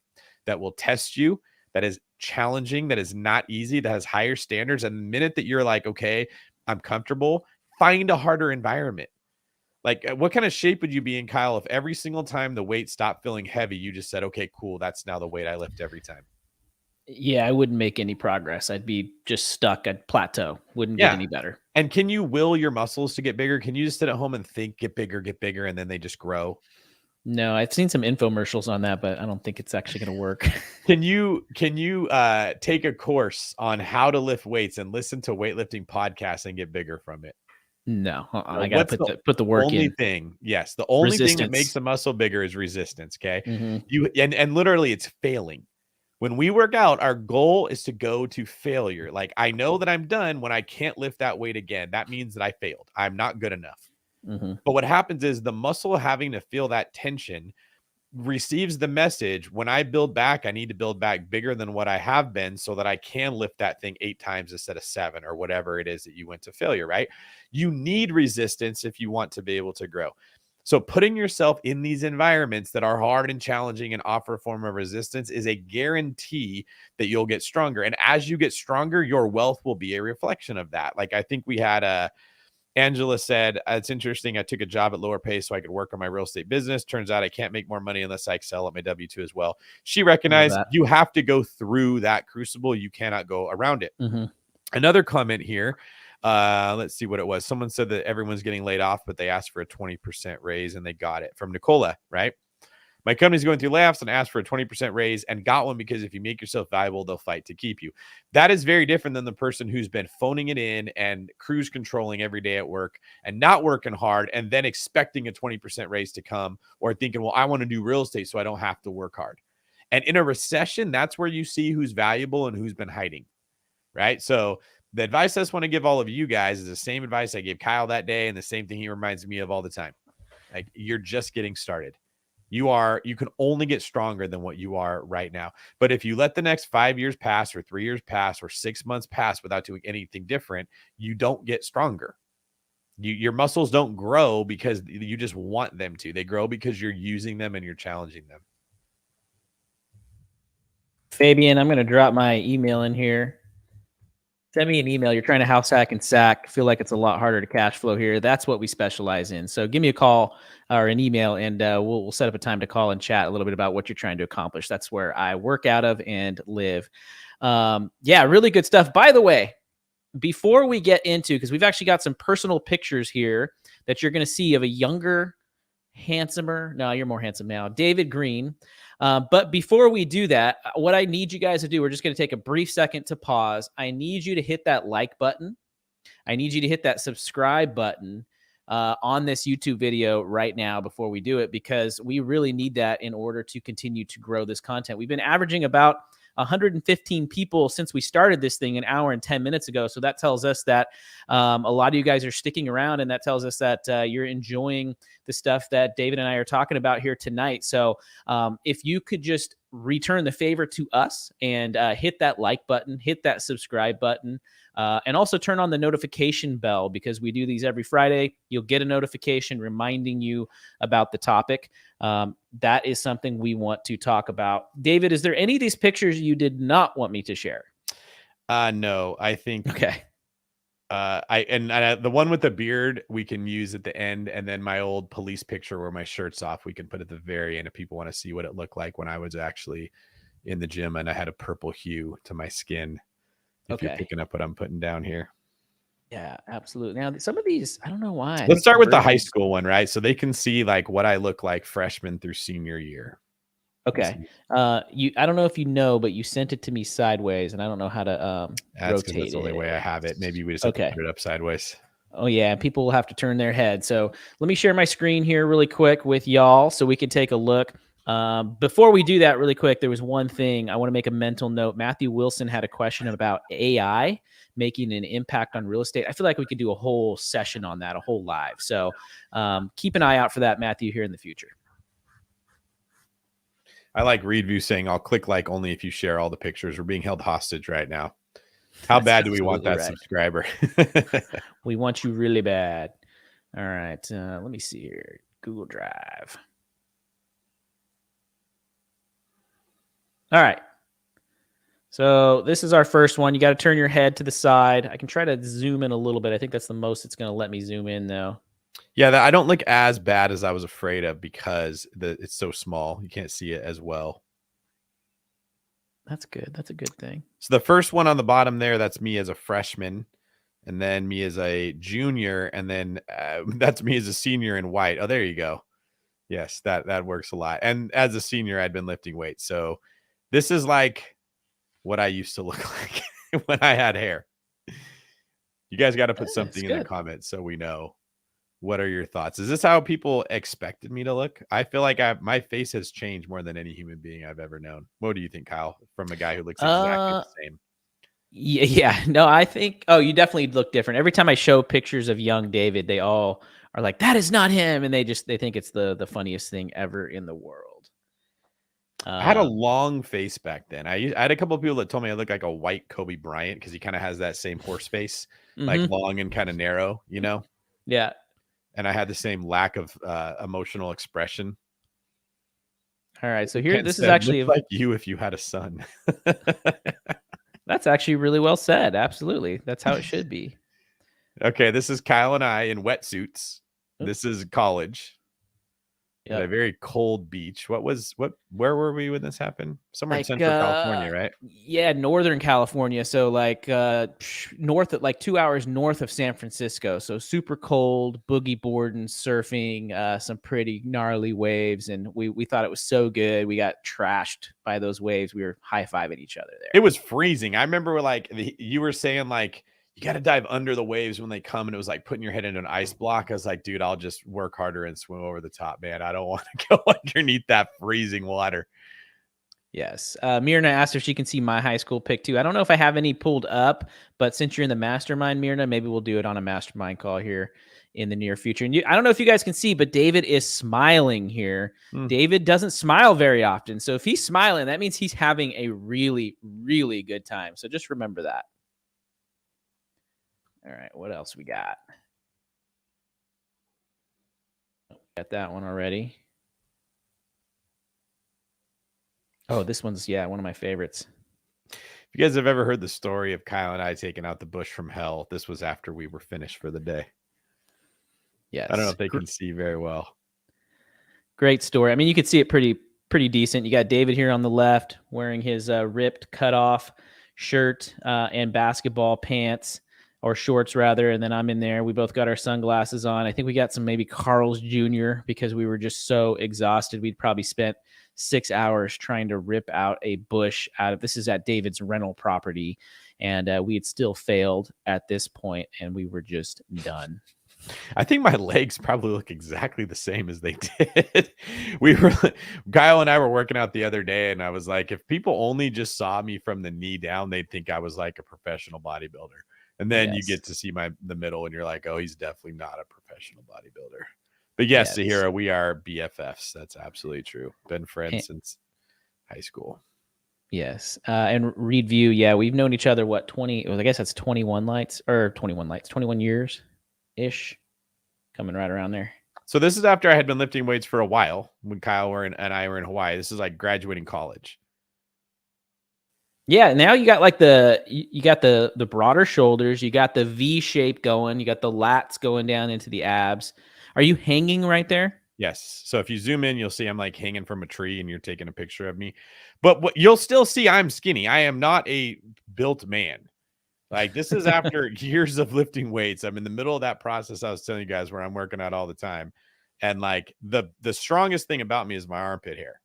that will test you, that is challenging, that is not easy, that has higher standards. And the minute that you're like, okay, I'm comfortable, find a harder environment. Like, what kind of shape would you be in, Kyle, if every single time the weight stopped feeling heavy, you just said, okay, cool, that's now the weight I lift every time? Yeah, I wouldn't make any progress. I'd be just stuck at plateau. Wouldn't get any better. And can you will your muscles to get bigger? Can you just sit at home and think, get bigger, and then they just grow? No, I've seen some infomercials on that, but I don't think it's actually going to work. Can you take a course on how to lift weights and listen to weightlifting podcasts and get bigger from it? No, I got to put the work only in. Thing, yes, the only thing that makes a muscle bigger is resistance. Okay, you and literally it's failing. When we work out, our goal is to go to failure. Like, I know that I'm done when I can't lift that weight again. That means that I failed. I'm not good enough. But what happens is the muscle having to feel that tension receives the message, when I build back, I need to build back bigger than what I have been so that I can lift that thing 8 times instead of 7 or whatever it is that you went to failure, right? You need resistance if you want to be able to grow. So putting yourself in these environments that are hard and challenging and offer a form of resistance is a guarantee that you'll get stronger. And as you get stronger, your wealth will be a reflection of that. Like, I think we had Angela said, it's interesting. I took a job at lower pay so I could work on my real estate business. Turns out I can't make more money unless I excel at my W-2 as well. She recognized you have to go through that crucible. You cannot go around it. Another comment here. Let's see what it was. Someone said that everyone's getting laid off, but they asked for a 20% raise and they got it from Nicola, right? My company's going through layoffs and asked for a 20% raise and got one because if you make yourself valuable, they'll fight to keep you. That is very different than the person who's been phoning it in and cruise controlling every day at work and not working hard and then expecting a 20% raise to come, or thinking, well, I want to do real estate so I don't have to work hard. And in a recession, that's where you see who's valuable and who's been hiding, right? So the advice I just want to give all of you guys is the same advice I gave Kyle that day and the same thing he reminds me of all the time. Like, you're just getting started. You can only get stronger than what you are right now. But if you let the next 5 years pass or 3 years pass or 6 months pass without doing anything different, you don't get stronger. Your muscles don't grow because you just want them to. They grow because you're using them and you're challenging them. Fabian, I'm going to drop my email in here. Send me an email. You're trying to house hack and sack. Feel like it's a lot harder to cash flow here. That's what we specialize in. So give me a call or an email, and we'll set up a time to call and chat a little bit about what you're trying to accomplish. That's where I work out of and live. Yeah, really good stuff. By the way, before we get into, because we've actually got some personal pictures here that you're going to see of a younger, handsomer. No, you're more handsome now, David Green. But before we do that, what I need you guys to do, we're just going to take a brief second to pause. I need you to hit that like button. I need you to hit that subscribe button on this YouTube video right now before we do it, because we really need that in order to continue to grow this content. We've been averaging about 115 people since we started this thing an hour and 10 minutes ago. So that tells us that a lot of you guys are sticking around, and that tells us that you're enjoying the stuff that David and I are talking about here tonight. So if you could just return the favor to us and hit that like button, hit that subscribe button, and also turn on the notification bell, because we do these every Friday. You'll get a notification reminding you about the topic. That is something we want to talk about. David, is there any of these pictures you did not want me to share? No, I think. Okay. The one with the beard we can use at the end, and then my old police picture where my shirt's off we can put at the very end if people want to see what it looked like when I was actually in the gym and I had a purple hue to my skin. If you're picking up what I'm putting down here. Yeah, absolutely. Now, some of these, I don't know why. Let's start with the high conversions- school one, right? So they can see like what I look like freshman through senior year. Okay. I don't know if you know, but you sent it to me sideways, and I don't know how to That's because rotate that's the only way I have it. Maybe we just have to put it up sideways. Oh yeah, people will have to turn their head. So let me share my screen here really quick with y'all so we can take a look. Before we do that really quick, there was one thing I want to make a mental note. Matthew Wilson had a question about AI making an impact on real estate. I feel like we could do a whole session on that, a whole live. So keep an eye out for that, Matthew, here in the future. I like Reedview saying, I'll click like only if you share all the pictures. We're being held hostage right now. How bad do we want that subscriber? We want you really bad. All right. Let me see here. Google Drive. All right. So this is our first one. You got to turn your head to the side. I can try to zoom in a little bit. I think that's the most it's going to let me zoom in, though. Yeah, I don't look as bad as I was afraid of because it's so small. You can't see it as well. That's good. That's a good thing. So the first one on the bottom there, that's me as a freshman, and then me as a junior, and then that's me as a senior in white. Oh, there you go. Yes, that works a lot. And as a senior, I'd been lifting weights. So this is like what I used to look like when I had hair. You guys got to put something in the comments so we know. What are your thoughts? Is this how people expected me to look? I feel like my face has changed more than any human being I've ever known. What do you think, Kyle, from a guy who looks exactly the same? Yeah. No, I think, you definitely look different. Every time I show pictures of young David, they all are like, that is not him. And they think it's the funniest thing ever in the world. I had a long face back then. I had a couple of people that told me I look like a white Kobe Bryant because he kind of has that same horse face, like long and kind of narrow, you know? Yeah. And I had the same lack of emotional expression. All right. So here, this is actually like you if you had a son. That's actually really well said. Absolutely. That's how it should be. Okay. This is Kyle and I in wetsuits. This is college. At a very cold beach. Where were we when this happened? Somewhere in Central California, right? Yeah, Northern California. So like north, like 2 hours north of San Francisco. So super cold, boogie boarding, surfing, some pretty gnarly waves. And we thought it was so good. We got trashed by those waves. We were high-fiving each other there. It was freezing. I remember you were saying like, you got to dive under the waves when they come. And it was like putting your head into an ice block. I was like, dude, I'll just work harder and swim over the top, man. I don't want to go underneath that freezing water. Yes. Mirna asked if she can see my high school pic too. I don't know if I have any pulled up, but since you're in the mastermind, Mirna, maybe we'll do it on a mastermind call here in the near future. And I don't know if you guys can see, but David is smiling here. David doesn't smile very often. So if he's smiling, that means he's having a really, really good time. So just remember that. All right, what else we got? Got that one already. Oh, this one's, one of my favorites. If you guys have ever heard the story of Kyle and I taking out the bush from hell, this was after we were finished for the day. Yes. I don't know if they can see very well. Great story. I mean, you could see it pretty decent. You got David here on the left wearing his ripped, cut off shirt and basketball pants. Or shorts rather, and then I'm in there. We both got our sunglasses on. I think we got some maybe Carl's Jr. because we were just so exhausted. We'd probably spent 6 hours trying to rip out a bush out of, this is at David's rental property, and we had still failed at this point, and we were just done. I think my legs probably look exactly the same as they did. Kyle and I were working out the other day, and I was like, if people only just saw me from the knee down, they'd think I was like a professional bodybuilder. And then you get to see the middle and you're like, oh, he's definitely not a professional bodybuilder. But yes, Sahira, we are BFFs. That's absolutely true. Been friends since high school. Yes. And Reedview, we've known each other, I guess that's 21 years-ish. Coming right around there. So this is after I had been lifting weights for a while when Kyle and I were in Hawaii. This is like graduating college. Yeah, now you got like the broader shoulders, you got the V shape going, you got the lats going down into the abs. Are you hanging right there? Yes. So if you zoom in, you'll see I'm like hanging from a tree and you're taking a picture of me. But what you'll still see, I'm skinny. I am not a built man. Like this is after years of lifting weights. I'm in the middle of that process I was telling you guys where I'm working out all the time. And like the strongest thing about me is my armpit hair.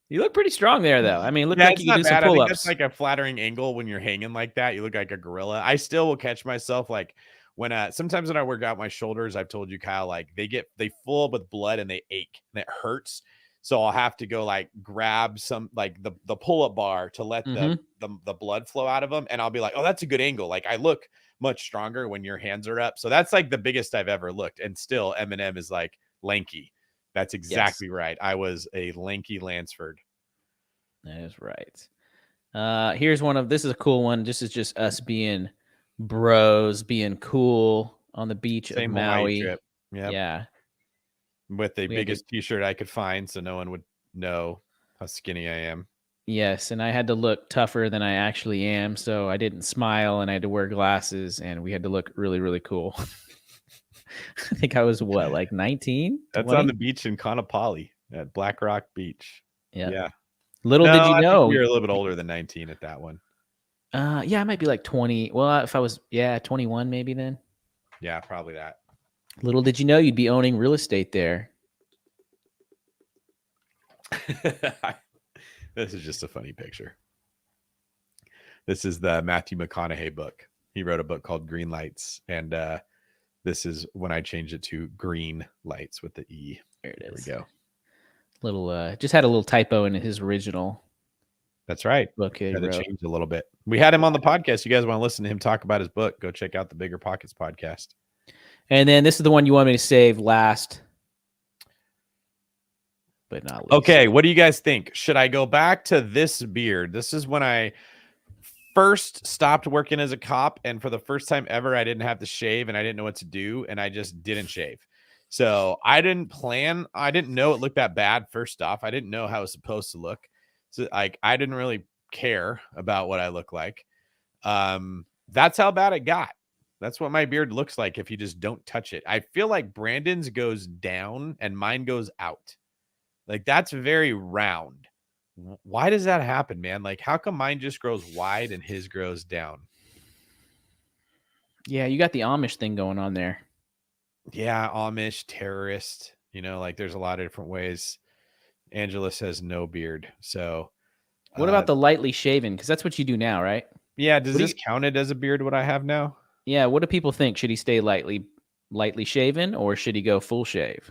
You look pretty strong there, though. I mean, look Yeah, like it's you can not do some bad. I think pull-ups. that's like a flattering angle when you're hanging like that. You look like a gorilla. I still will catch myself like when sometimes when I work out my shoulders, I've told you, Kyle, like they full up with blood and they ache and it hurts. So I'll have to go like grab some like the pull-up bar to let the blood flow out of them. And I'll be like, oh, that's a good angle. Like I look much stronger when your hands are up. So that's like the biggest I've ever looked. And still Eminem is like lanky. That's exactly right. I was a lanky Lansford. That is right. Here's one of, this is a cool one. This is just us being bros, being cool on the beach Same of Maui. trip. Yep. Yeah. With the biggest t-shirt I could find so no one would know how skinny I am. Yes, and I had to look tougher than I actually am, so I didn't smile and I had to wear glasses and we had to look really, really cool. I think I was what, like 19? That's 20? on the beach in Kaanapali at Black Rock Beach. Yep. Yeah. Little did you I know. think you're a little bit older than 19 at that one. Yeah, I might be like 20. Well, if I was 21 maybe then. Yeah, probably that. Little did you know you'd be owning real estate there. This is just a funny picture. This is the Matthew McConaughey book. He wrote a book called Green Lights, and this is when I changed it to Green Lights with the E. There it is. There we go. Little just had a little typo in his original. That's right. Book he had to wrote. change a little bit. We had him on the podcast. You guys want to listen to him talk about his book? Go check out the Bigger Pockets podcast. And then this is the one you want me to save last, but not least. Okay, what do you guys think? Should I go back to this beard? This is when I first stopped working as a cop, and for the first time ever, I didn't have to shave, and I didn't know what to do, and I just didn't shave. So I didn't know it looked that bad. First off, I didn't know how it was supposed to look. So like, I didn't really care about what I look like. That's how bad it got. That's what my beard looks like if you just don't touch it. I feel like Brandon's goes down and mine goes out. Like that's very round. Why does that happen, man? Like how come mine just grows wide and his grows down? Yeah, you got the Amish thing going on there. Yeah, Amish, terrorist. You know, like there's a lot of different ways. Angela says no beard. So what about the lightly shaven? Because that's what you do now, right? Yeah, does this count it as a beard, what I have now? Yeah, what do people think? Should he stay lightly shaven or should he go full shave?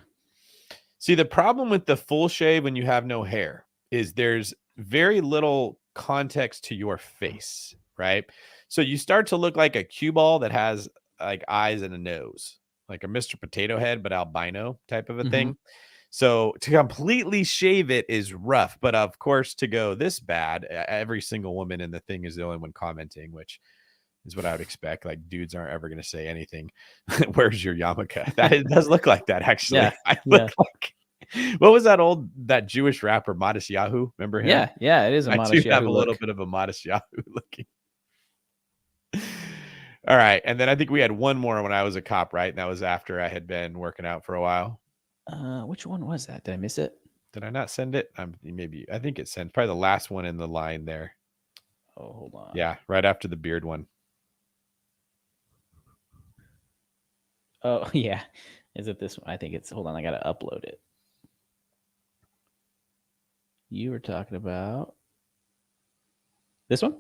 See, the problem with the full shave when you have no hair is there's very little context to your face, right? So you start to look like a cue ball that has like eyes and a nose, like a Mr. Potato Head, but albino type of a thing. So to completely shave it is rough. But of course, to go this bad, every single woman in the thing is the only one commenting, which is what I would expect. Like dudes aren't ever going to say anything. Where's your yarmulke? It does look like that, actually. Yeah. I look like, what was that Jewish rapper, Modest Yahoo? Remember him? Yeah, it is a Modest Yahoo. I do have a little bit of a Modest Yahoo looking. All right. And then I think we had one more when I was a cop, right? And that was after I had been working out for a while. Which one was that? Did I miss it? Did I not send it? I think it sent probably the last one in the line there. Oh, hold on. Yeah, right after the beard one. Oh, yeah. Is it this one? I think it's, hold on, I got to upload it. You were talking about this one?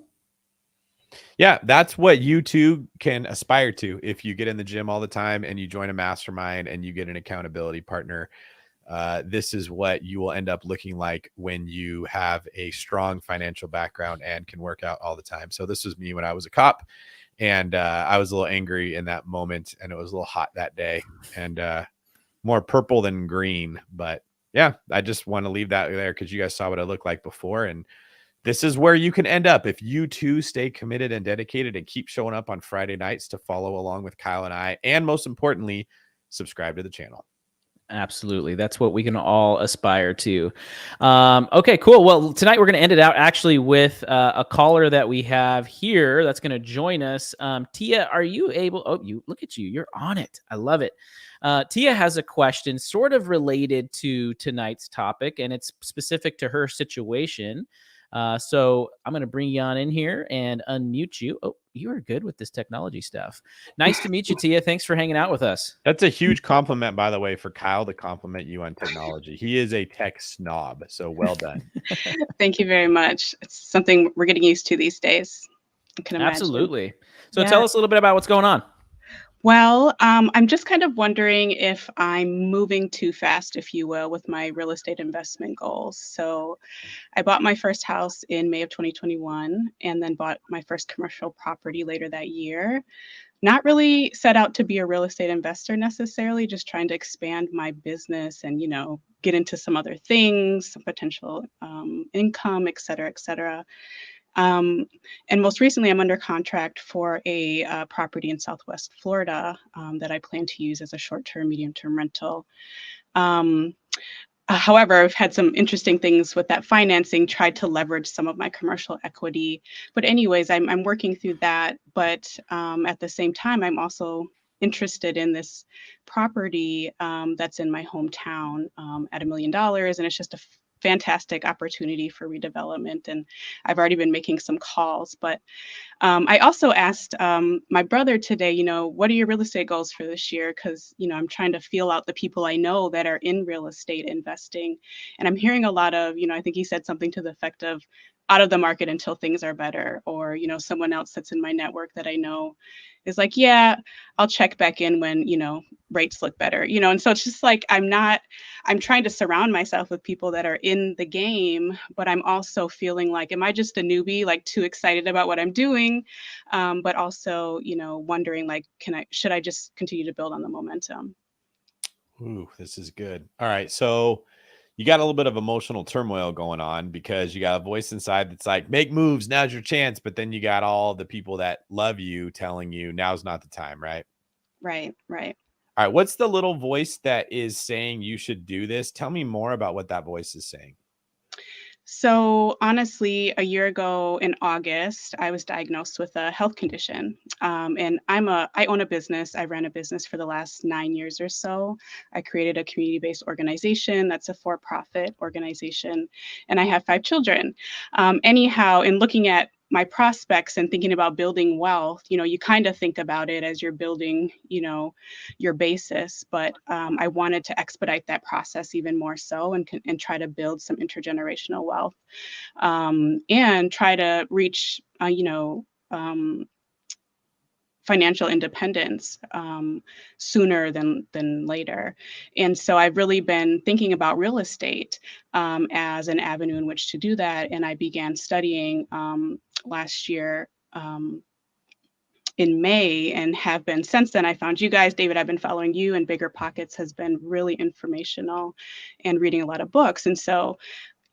Yeah, that's what you two can aspire to if you get in the gym all the time and you join a mastermind and you get an accountability partner. This is what you will end up looking like when you have a strong financial background and can work out all the time. So this was me when I was a cop, and I was a little angry in that moment, and it was a little hot that day, and more purple than green. But yeah, I just want to leave that there because you guys saw what I looked like before, and this is where you can end up if you too stay committed and dedicated and keep showing up on Friday nights to follow along with Kyle and I, and most importantly, subscribe to the channel. Absolutely. That's what we can all aspire to. Okay, cool. Well, tonight we're going to end it out actually with a caller that we have here that's going to join us. Tia, are you able? Oh, look at you. You're on it. I love it. Tia has a question sort of related to tonight's topic, and it's specific to her situation. So I'm going to bring you on in here and unmute you. Oh, you are good with this technology stuff. Nice to meet you, Tia. Thanks for hanging out with us. That's a huge compliment, by the way, for Kyle to compliment you on technology. He is a tech snob, so well done. Thank you very much. It's something we're getting used to these days. I can imagine. Absolutely. So Yeah. tell us a little bit about what's going on. Well, I'm just kind of wondering if I'm moving too fast, if you will, with my real estate investment goals. So I bought my first house in May of 2021 and then bought my first commercial property later that year. Not really set out to be a real estate investor necessarily, just trying to expand my business and, get into some other things, some potential income, et cetera, et cetera. And most recently, I'm under contract for a property in Southwest Florida that I plan to use as a short-term, medium-term rental. However, I've had some interesting things with that financing, tried to leverage some of my commercial equity. But anyways, I'm working through that. But at the same time, I'm also interested in this property that's in my hometown at $1 million. And it's just a fantastic opportunity for redevelopment. And I've already been making some calls. But I also asked my brother today, what are your real estate goals for this year? Because, I'm trying to feel out the people I know that are in real estate investing. And I'm hearing a lot of, I think he said something to the effect of out of the market until things are better. Or, someone else that's in my network that I know is like, yeah, I'll check back in when, rates look better, and so it's just like, I'm trying to surround myself with people that are in the game, but I'm also feeling like, am I just a newbie, like too excited about what I'm doing? But also, wondering like, should I just continue to build on the momentum? Ooh, this is good. All right. So you got a little bit of emotional turmoil going on because you got a voice inside that's like, make moves, now's your chance. But then you got all the people that love you telling you now's not the time, right? Right. All right. What's the little voice that is saying you should do this? Tell me more about what that voice is saying. So honestly, a year ago in August, I was diagnosed with a health condition. And I own a business. I ran a business for the last 9 years or so. I created a community-based organization that's a for-profit organization, and I have 5 children. Anyhow, in looking at my prospects and thinking about building wealth, you kind of think about it as you're building, your basis. But I wanted to expedite that process even more so and try to build some intergenerational wealth and try to reach, financial independence sooner than later. And so I've really been thinking about real estate as an avenue in which to do that. And I began studying last year in May and have been since then. I found you guys, David. I've been following you, and Bigger Pockets has been really informational and reading a lot of books. And so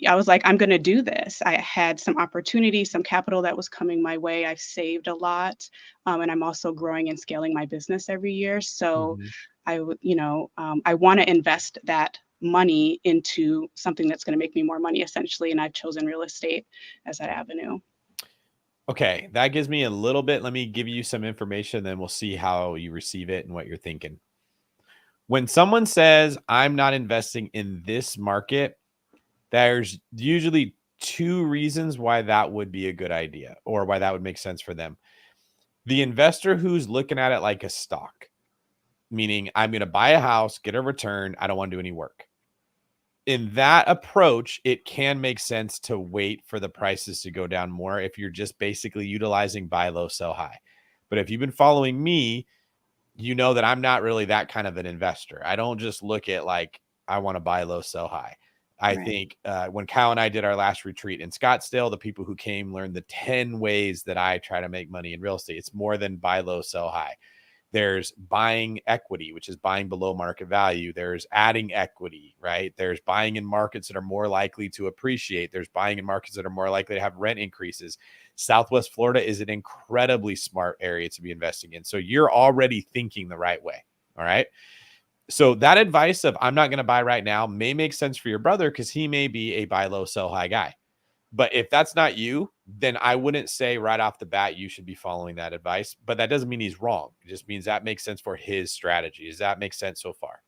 I was like, I'm going to do this. I had some opportunity, some capital that was coming my way. I've saved a lot. And I'm also growing and scaling my business every year. So I want to invest that money into something that's going to make me more money, essentially. And I've chosen real estate as that avenue. Okay, that gives me a little bit. Let me give you some information, then we'll see how you receive it and what you're thinking. When someone says, I'm not investing in this market, there's usually 2 reasons why that would be a good idea or why that would make sense for them. The investor who's looking at it like a stock, meaning I'm going to buy a house, get a return, I don't want to do any work. In that approach, it can make sense to wait for the prices to go down more if you're just basically utilizing buy low, sell high. But if you've been following me, you know that I'm not really that kind of an investor. I don't just look at like, I want to buy low, sell high. I think when Kyle and I did our last retreat in Scottsdale, the people who came learned the 10 ways that I try to make money in real estate. It's more than buy low, sell high. There's buying equity, which is buying below market value. There's adding equity, right? There's buying in markets that are more likely to appreciate. There's buying in markets that are more likely to have rent increases. Southwest Florida is an incredibly smart area to be investing in. So you're already thinking the right way. All right. So that advice of I'm not going to buy right now may make sense for your brother because he may be a buy low, sell high guy. But if that's not you, then I wouldn't say right off the bat you should be following that advice. But that doesn't mean he's wrong. It just means that makes sense for his strategy. Does that make sense so far?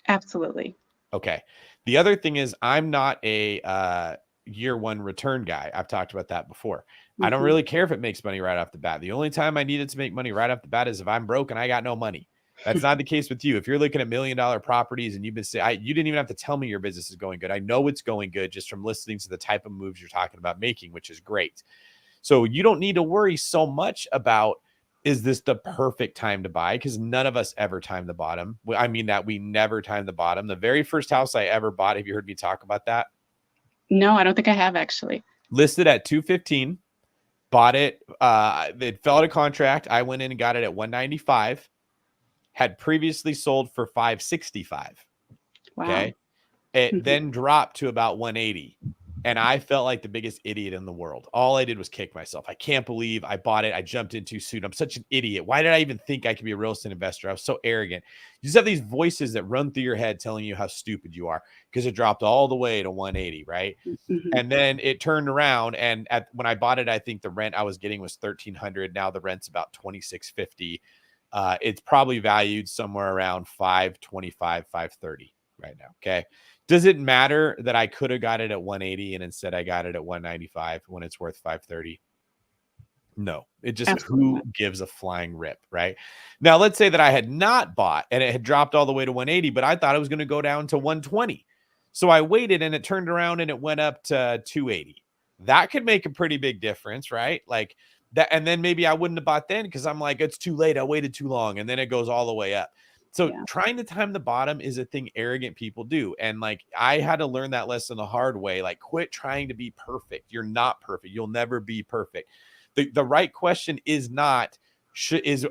Absolutely. Okay. The other thing is I'm not a year one return guy. I've talked about that before. I don't really care if it makes money right off the bat. The only time I need it to make money right off the bat is if I'm broke and I got no money. That's not the case with you. If you're looking at $1 million properties and you've been saying, you didn't even have to tell me your business is going good. I know it's going good just from listening to the type of moves you're talking about making, which is great. So you don't need to worry so much about, is this the perfect time to buy? Because none of us ever time the bottom. I mean that we never time the bottom. The very first house I ever bought, have you heard me talk about that? No, I don't think I have actually. Listed at 215, bought it. It fell out of contract. I went in and got it at 195. Had previously sold for 565. Wow. Okay. It then dropped to about 180. And I felt like the biggest idiot in the world. All I did was kick myself. I can't believe I bought it. I jumped in too soon. I'm such an idiot. Why did I even think I could be a real estate investor? I was so arrogant. You just have these voices that run through your head telling you how stupid you are because it dropped all the way to 180, right? And then it turned around, and when I bought it, I think the rent I was getting was $1,300. Now the rent's about $2,650. It's probably valued somewhere around $525, $530 right now. Okay. Does it matter that I could have got it at 180 and instead I got it at 195 when it's worth 530? No, it just, who gives a flying rip, right? Now, let's say that I had not bought and it had dropped all the way to 180, but I thought it was going to go down to 120. So I waited and it turned around and it went up to 280. That could make a pretty big difference, right? Like that. And then maybe I wouldn't have bought then because I'm like, it's too late. I waited too long. And then it goes all the way up. So trying to time the bottom is a thing arrogant people do. And like, I had to learn that lesson the hard way. Like, quit trying to be perfect. You're not perfect. You'll never be perfect. The right question is not,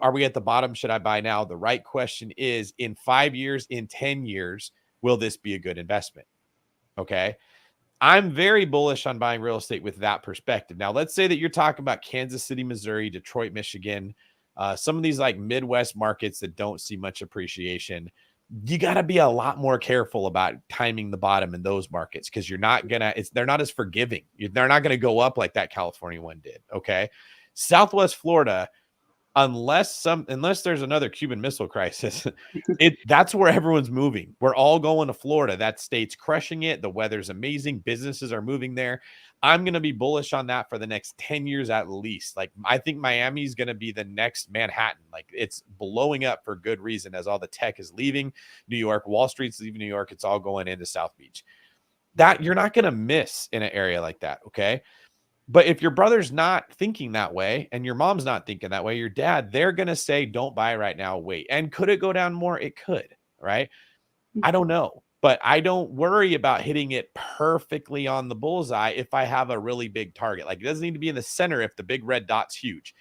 are we at the bottom? Should I buy now? The right question is, in 5 years, in 10 years, will this be a good investment? Okay. I'm very bullish on buying real estate with that perspective. Now, let's say that you're talking about Kansas City, Missouri, Detroit, Michigan, some of these like Midwest markets that don't see much appreciation. You got to be a lot more careful about timing the bottom in those markets because you're not gonna, they're not as forgiving. They're not going to go up like that California one did. Okay. Southwest Florida, unless there's another Cuban Missile Crisis, that's where everyone's moving. We're all going to Florida. That state's crushing it. The weather's amazing. Businesses are moving there. I'm going to be bullish on that for the next 10 years at least. Like, I think Miami's going to be the next Manhattan. Like, it's blowing up for good reason as all the tech is leaving New York. Wall Street's leaving New York. It's all going into South Beach. That you're not going to miss in an area like that. Okay. But if your brother's not thinking that way and your mom's not thinking that way, your dad, they're going to say, don't buy right now, wait. And could it go down more? It could, right? I don't know, but I don't worry about hitting it perfectly on the bullseye if I have a really big target. Like, it doesn't need to be in the center if the big red dot's huge.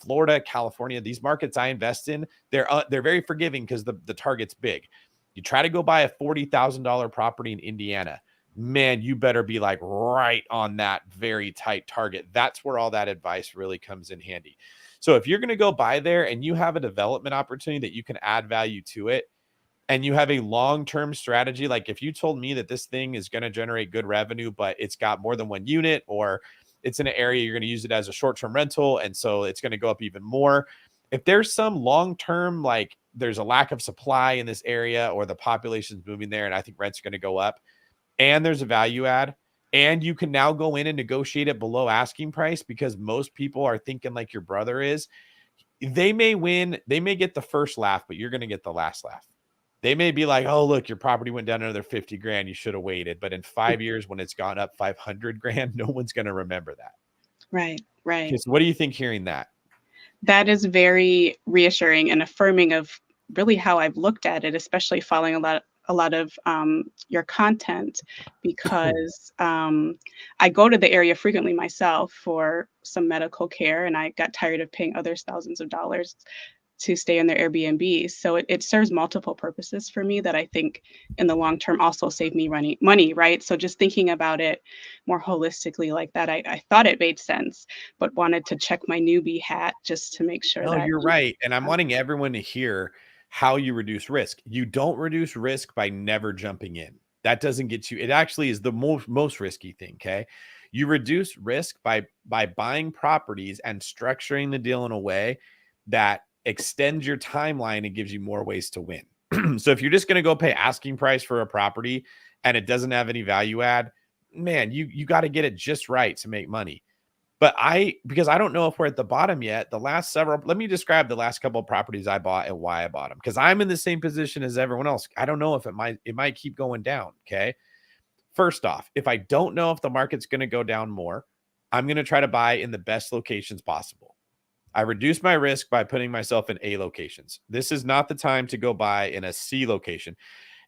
Florida, California, these markets I invest in, they're very forgiving because the target's big. You try to go buy a $40,000 property in Indiana, man, you better be like right on that very tight target. That's where all that advice really comes in handy. So if you're going to go buy there and you have a development opportunity that you can add value to it, and you have a long-term strategy, like if you told me that this thing is going to generate good revenue, but it's got more than one unit, or it's in an area you're going to use it as a short-term rental, and so it's going to go up even more. If there's some long-term, like there's a lack of supply in this area or the population's moving there and I think rent's going to go up, and there's a value add, and you can now go in and negotiate it below asking price because most people are thinking like your brother is, they may win. They may get the first laugh, but you're going to get the last laugh. They may be like, oh, look, your property went down another 50 grand. You should have waited. But in 5 years, when it's gone up 500 grand, no one's going to remember that. Right, right. Okay, so what do you think hearing that? That is very reassuring and affirming of really how I've looked at it, especially following a lot of your content, because I go to the area frequently myself for some medical care, and I got tired of paying others thousands of dollars to stay in their Airbnb. So it serves multiple purposes for me that I think in the long term also save me money, right? So just thinking about it more holistically like that, I thought it made sense, but wanted to check my newbie hat just to make sure that you're right. And I'm wanting everyone to hear how you reduce risk. You don't reduce risk by never jumping in. That doesn't get you. It actually is the most risky thing. Okay. You reduce risk by buying properties and structuring the deal in a way that extends your timeline and gives you more ways to win. So if you're just going to go pay asking price for a property and it doesn't have any value add, man, you got to get it just right to make money. But because I don't know if we're at the bottom yet, let me describe the last couple of properties I bought and why I bought them. Because I'm in the same position as everyone else. I don't know if it might keep going down. Okay. First off, if I don't know if the market's going to go down more, I'm going to try to buy in the best locations possible. I reduce my risk by putting myself in A locations. This is not the time to go buy in a C location.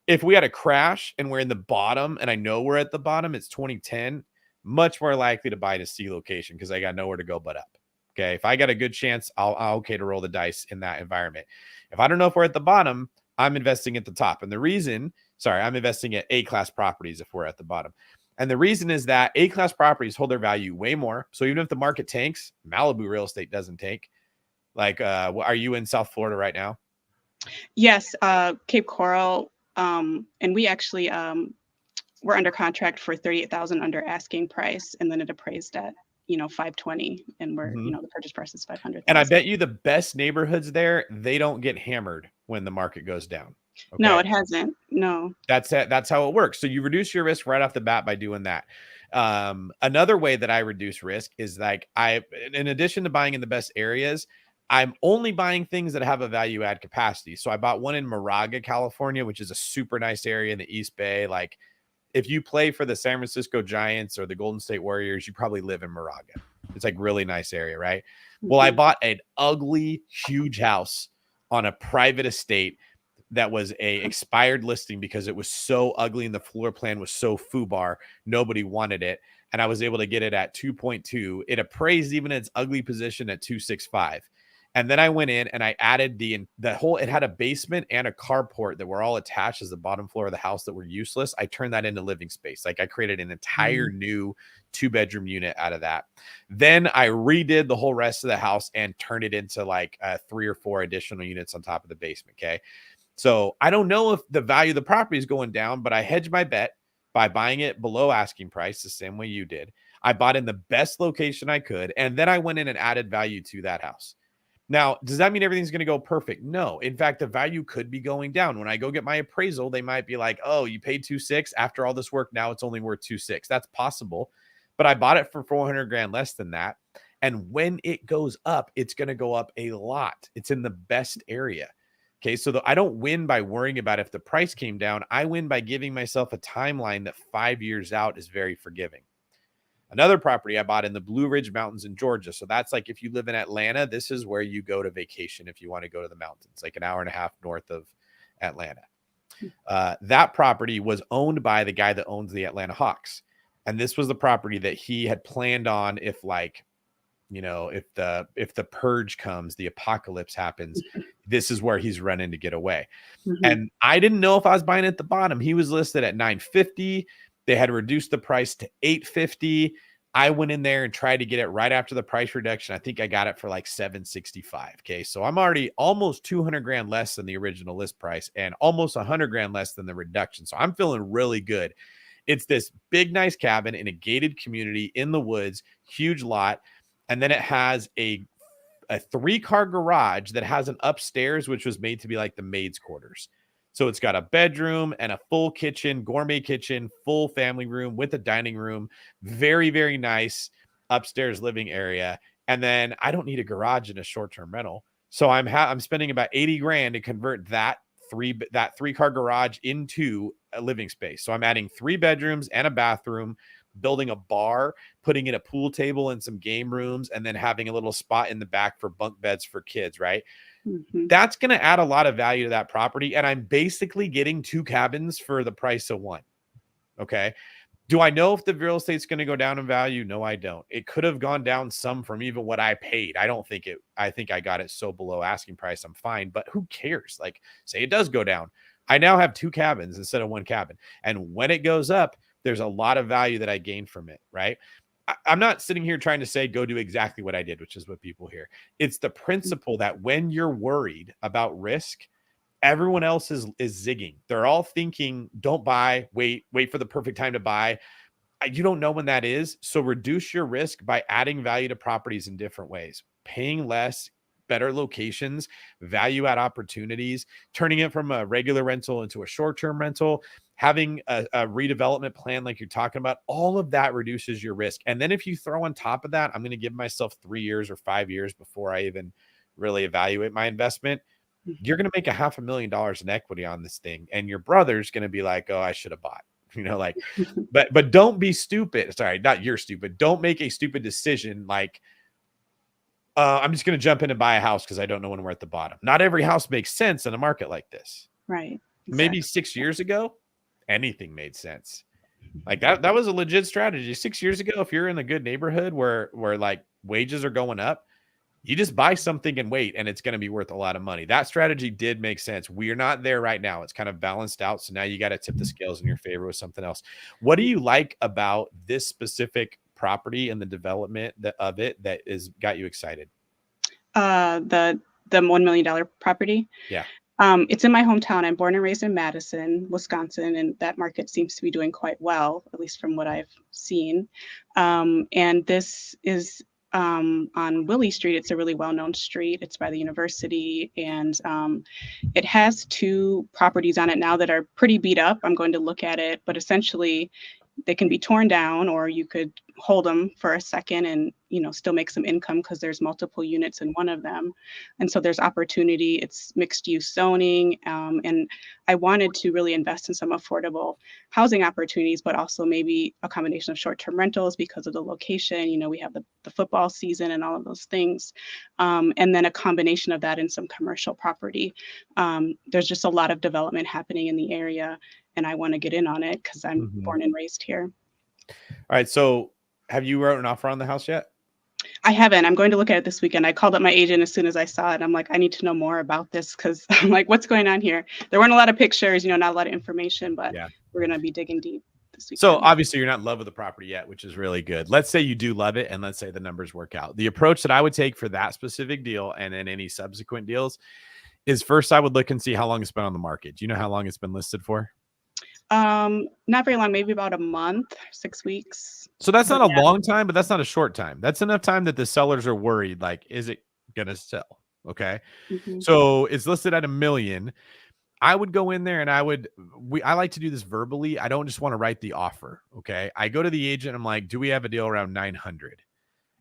If we had a crash and we're in the bottom and I know we're at the bottom, it's 2010, much more likely to buy in a C location because I got nowhere to go but up. Okay. If I got a good chance, I'll okay to roll the dice in that environment. If I don't know if we're at the bottom, I'm investing at the top. And I'm investing at A-class properties if we're at the bottom. And the reason is that A-class properties hold their value way more. So even if the market tanks, Malibu real estate doesn't tank. Like, are you in South Florida right now? Yes, Cape Coral. And we actually we're under contract for 38,000 under asking price, and then it appraised at 520, and we're the purchase price is 500. And I bet you the best neighborhoods there, they don't get hammered when the market goes down. Okay? No, it hasn't. No. That's how it works. So you reduce your risk right off the bat by doing that. Another way that I reduce risk is like in addition to buying in the best areas, I'm only buying things that have a value add capacity. So I bought one in Moraga, California, which is a super nice area in the East Bay. Like if you play for the San Francisco Giants or the Golden State Warriors, you probably live in Moraga. It's like really nice area, right? Well, I bought an ugly, huge house on a private estate that was a expired listing because it was so ugly and the floor plan was so FUBAR, nobody wanted it. And I was able to get it at 2.2. It appraised even its ugly position at 265. And then I went in and I added it had a basement and a carport that were all attached as the bottom floor of the house that were useless. I turned that into living space. Like I created an entire new 2-bedroom unit out of that. Then I redid the whole rest of the house and turned it into like 3 or 4 additional units on top of the basement. Okay. So I don't know if the value of the property is going down, but I hedged my bet by buying it below asking price the same way you did. I bought in the best location I could. And then I went in and added value to that house. Now, does that mean everything's going to go perfect? No. In fact, the value could be going down. When I go get my appraisal, they might be like, oh, you paid 2.6 after all this work. Now it's only worth 2.6. That's possible. But I bought it for 400 grand less than that. And when it goes up, it's going to go up a lot. It's in the best area. Okay. So I don't win by worrying about if the price came down. I win by giving myself a timeline that 5 years out is very forgiving. Another property I bought in the Blue Ridge Mountains in Georgia. So that's like if you live in Atlanta, this is where you go to vacation if you want to go to the mountains, like an hour and a half north of Atlanta. That property was owned by the guy that owns the Atlanta Hawks. And this was the property that he had planned on if the purge comes, the apocalypse happens, this is where he's running to get away. And I didn't know if I was buying at the bottom. He was listed at $950. They had reduced the price to $850. I went in there and tried to get it right after the price reduction. I think I got it for like $765. Okay. So I'm already almost 200 grand less than the original list price and almost 100 grand less than the reduction. So I'm feeling really good. It's this big, nice cabin in a gated community in the woods, huge lot. And then it has a 3-car garage that has an upstairs, which was made to be like the maid's quarters. So it's got a bedroom and a full kitchen, gourmet kitchen, full family room with a dining room, very, very nice upstairs living area. And then I don't need a garage in a short-term rental. So I'm spending about 80 grand to convert that 3-car garage into a living space. So I'm adding 3 bedrooms and a bathroom, building a bar, putting in a pool table and some game rooms, and then having a little spot in the back for bunk beds for kids, right? That's going to add a lot of value to that property. And I'm basically getting 2 cabins for the price of 1. Okay. Do I know if the real estate's going to go down in value? No, I don't. It could have gone down some from even what I paid. I think I got it so below asking price, I'm fine, but who cares? Like, say it does go down. I now have 2 cabins instead of 1 cabin. And when it goes up, there's a lot of value that I gained from it, right? I'm not sitting here trying to say, go do exactly what I did, which is what people hear. It's the principle that when you're worried about risk, everyone else is zigging. They're all thinking, don't buy, wait for the perfect time to buy. You don't know when that is. So reduce your risk by adding value to properties in different ways, paying less, better locations, value add opportunities, turning it from a regular rental into a short-term rental, having a redevelopment plan like you're talking about, all of that reduces your risk. And then if you throw on top of that, I'm going to give myself 3 years or 5 years before I even really evaluate my investment. You're going to make $500,000 in equity on this thing. And your brother's going to be like, oh, I should have bought, like, but don't be stupid. Sorry, not you're stupid. Don't make a stupid decision. Like, I'm just going to jump in and buy a house because I don't know when we're at the bottom. Not every house makes sense in a market like this. Right. Exactly. Maybe 6 years ago, anything made sense. Like that was a legit strategy. 6 years ago, if you're in a good neighborhood where like wages are going up, you just buy something and wait, and it's going to be worth a lot of money. That strategy did make sense. We are not there right now. It's kind of balanced out. So now you got to tip the scales in your favor with something else. What do you like about this specific property and the development of it that is got you excited? The $1 million property. Yeah. It's in my hometown. I'm born and raised in Madison, Wisconsin, and that market seems to be doing quite well, at least from what I've seen. And this is on Willie Street. It's a really well-known street. It's by the university, and it has 2 properties on it now that are pretty beat up. I'm going to look at it, but essentially they can be torn down, or you could hold them for a second and still make some income because there's multiple units in one of them. And so there's opportunity. It's mixed use zoning, and I wanted to really invest in some affordable housing opportunities, but also maybe a combination of short-term rentals because of the location. We have the football season and all of those things, and then a combination of that in some commercial property. There's just a lot of development happening in the area, and I want to get in on it because I'm born and raised here. All right. So have you wrote an offer on the house yet? I haven't. I'm going to look at it this weekend. I called up my agent as soon as I saw it. I'm like, I need to know more about this because I'm like, what's going on here? There weren't a lot of pictures, not a lot of information, but we're going to be digging deep this weekend. So obviously you're not in love with the property yet, which is really good. Let's say you do love it, and let's say the numbers work out. The approach that I would take for that specific deal and then any subsequent deals is first I would look and see how long it's been on the market. Do you know how long it's been listed for? Not very long, maybe about a month, 6 weeks. So that's not a long time, but that's not a short time. That's enough time that the sellers are worried, like, is it going to sell? Okay. So it's listed at $1 million. I would go in there and I like to do this verbally. I don't just want to write the offer. Okay. I go to the agent. I'm like, do we have a deal around 900?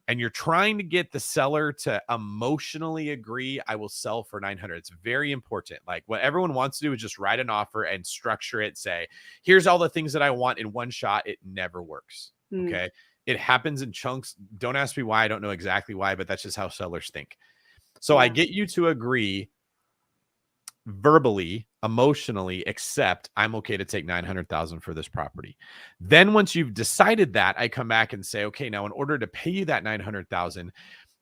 And you're trying to get the seller to emotionally agree, I will sell for 900. It's very important. Like, what everyone wants to do is just write an offer and structure it. Say, here's all the things that I want in one shot. It never works. Okay. It happens in chunks. Don't ask me why. I don't know exactly why, but that's just how sellers think. So I get you to agree verbally, emotionally, accept I'm okay to take 900,000 for this property. Then once you've decided that, I come back and say, okay, now in order to pay you that 900,000,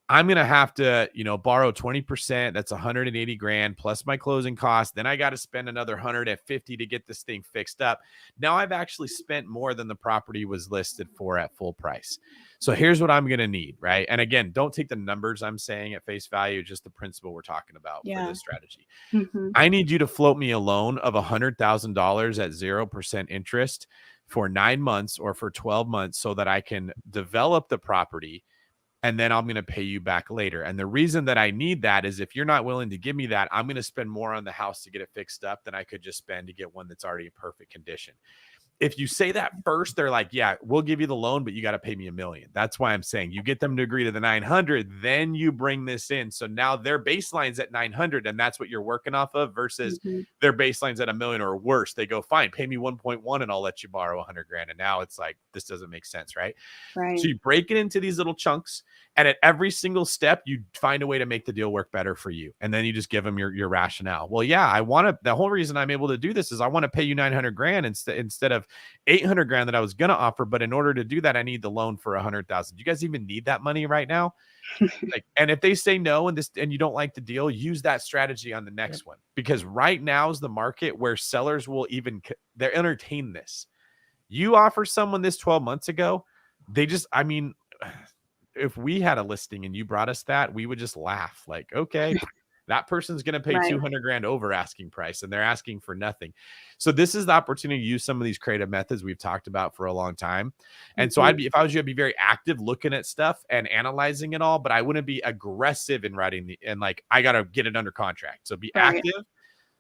I'm going to have to, borrow 20%. That's 180 grand plus my closing costs. Then I got to spend another 150 to get this thing fixed up. Now I've actually spent more than the property was listed for at full price. So here's what I'm going to need, right? And again, don't take the numbers I'm saying at face value, just the principle we're talking about for this strategy. I need you to float me a loan of $100,000 at 0% interest for 9 months or for 12 months so that I can develop the property, and then I'm going to pay you back later. And the reason that I need that is if you're not willing to give me that, I'm going to spend more on the house to get it fixed up than I could just spend to get one that's already in perfect condition. If you say that first, they're like, yeah, we'll give you the loan, but you got to pay me $1 million. That's why I'm saying you get them to agree to the 900, then you bring this in. So now their baseline's at 900, and that's what you're working off of versus their baseline's at $1 million or worse. They go, fine, pay me 1.1 and I'll let you borrow 100 grand. And now it's like, this doesn't make sense, right? Right. So you break it into these little chunks, and at every single step, you find a way to make the deal work better for you. And then you just give them your rationale. Well, yeah, the whole reason I'm able to do this is I want to pay you 900 grand instead of 800 grand that I was going to offer. But in order to do that, I need the loan for 100,000. Do you guys even need that money right now? And if they say no, and you don't like the deal, use that strategy on the next one, because right now is the market where sellers will they're entertain this. You offer someone this 12 months ago, if we had a listing and you brought us that, we would just laugh like, okay, That person's going to pay Right. 200 grand over asking price, and they're asking for nothing. So this is the opportunity to use some of these creative methods we've talked about for a long time. And so if I was you, I'd be very active looking at stuff and analyzing it all, but I wouldn't be aggressive in writing and like, I got to get it under contract. So be Right. active,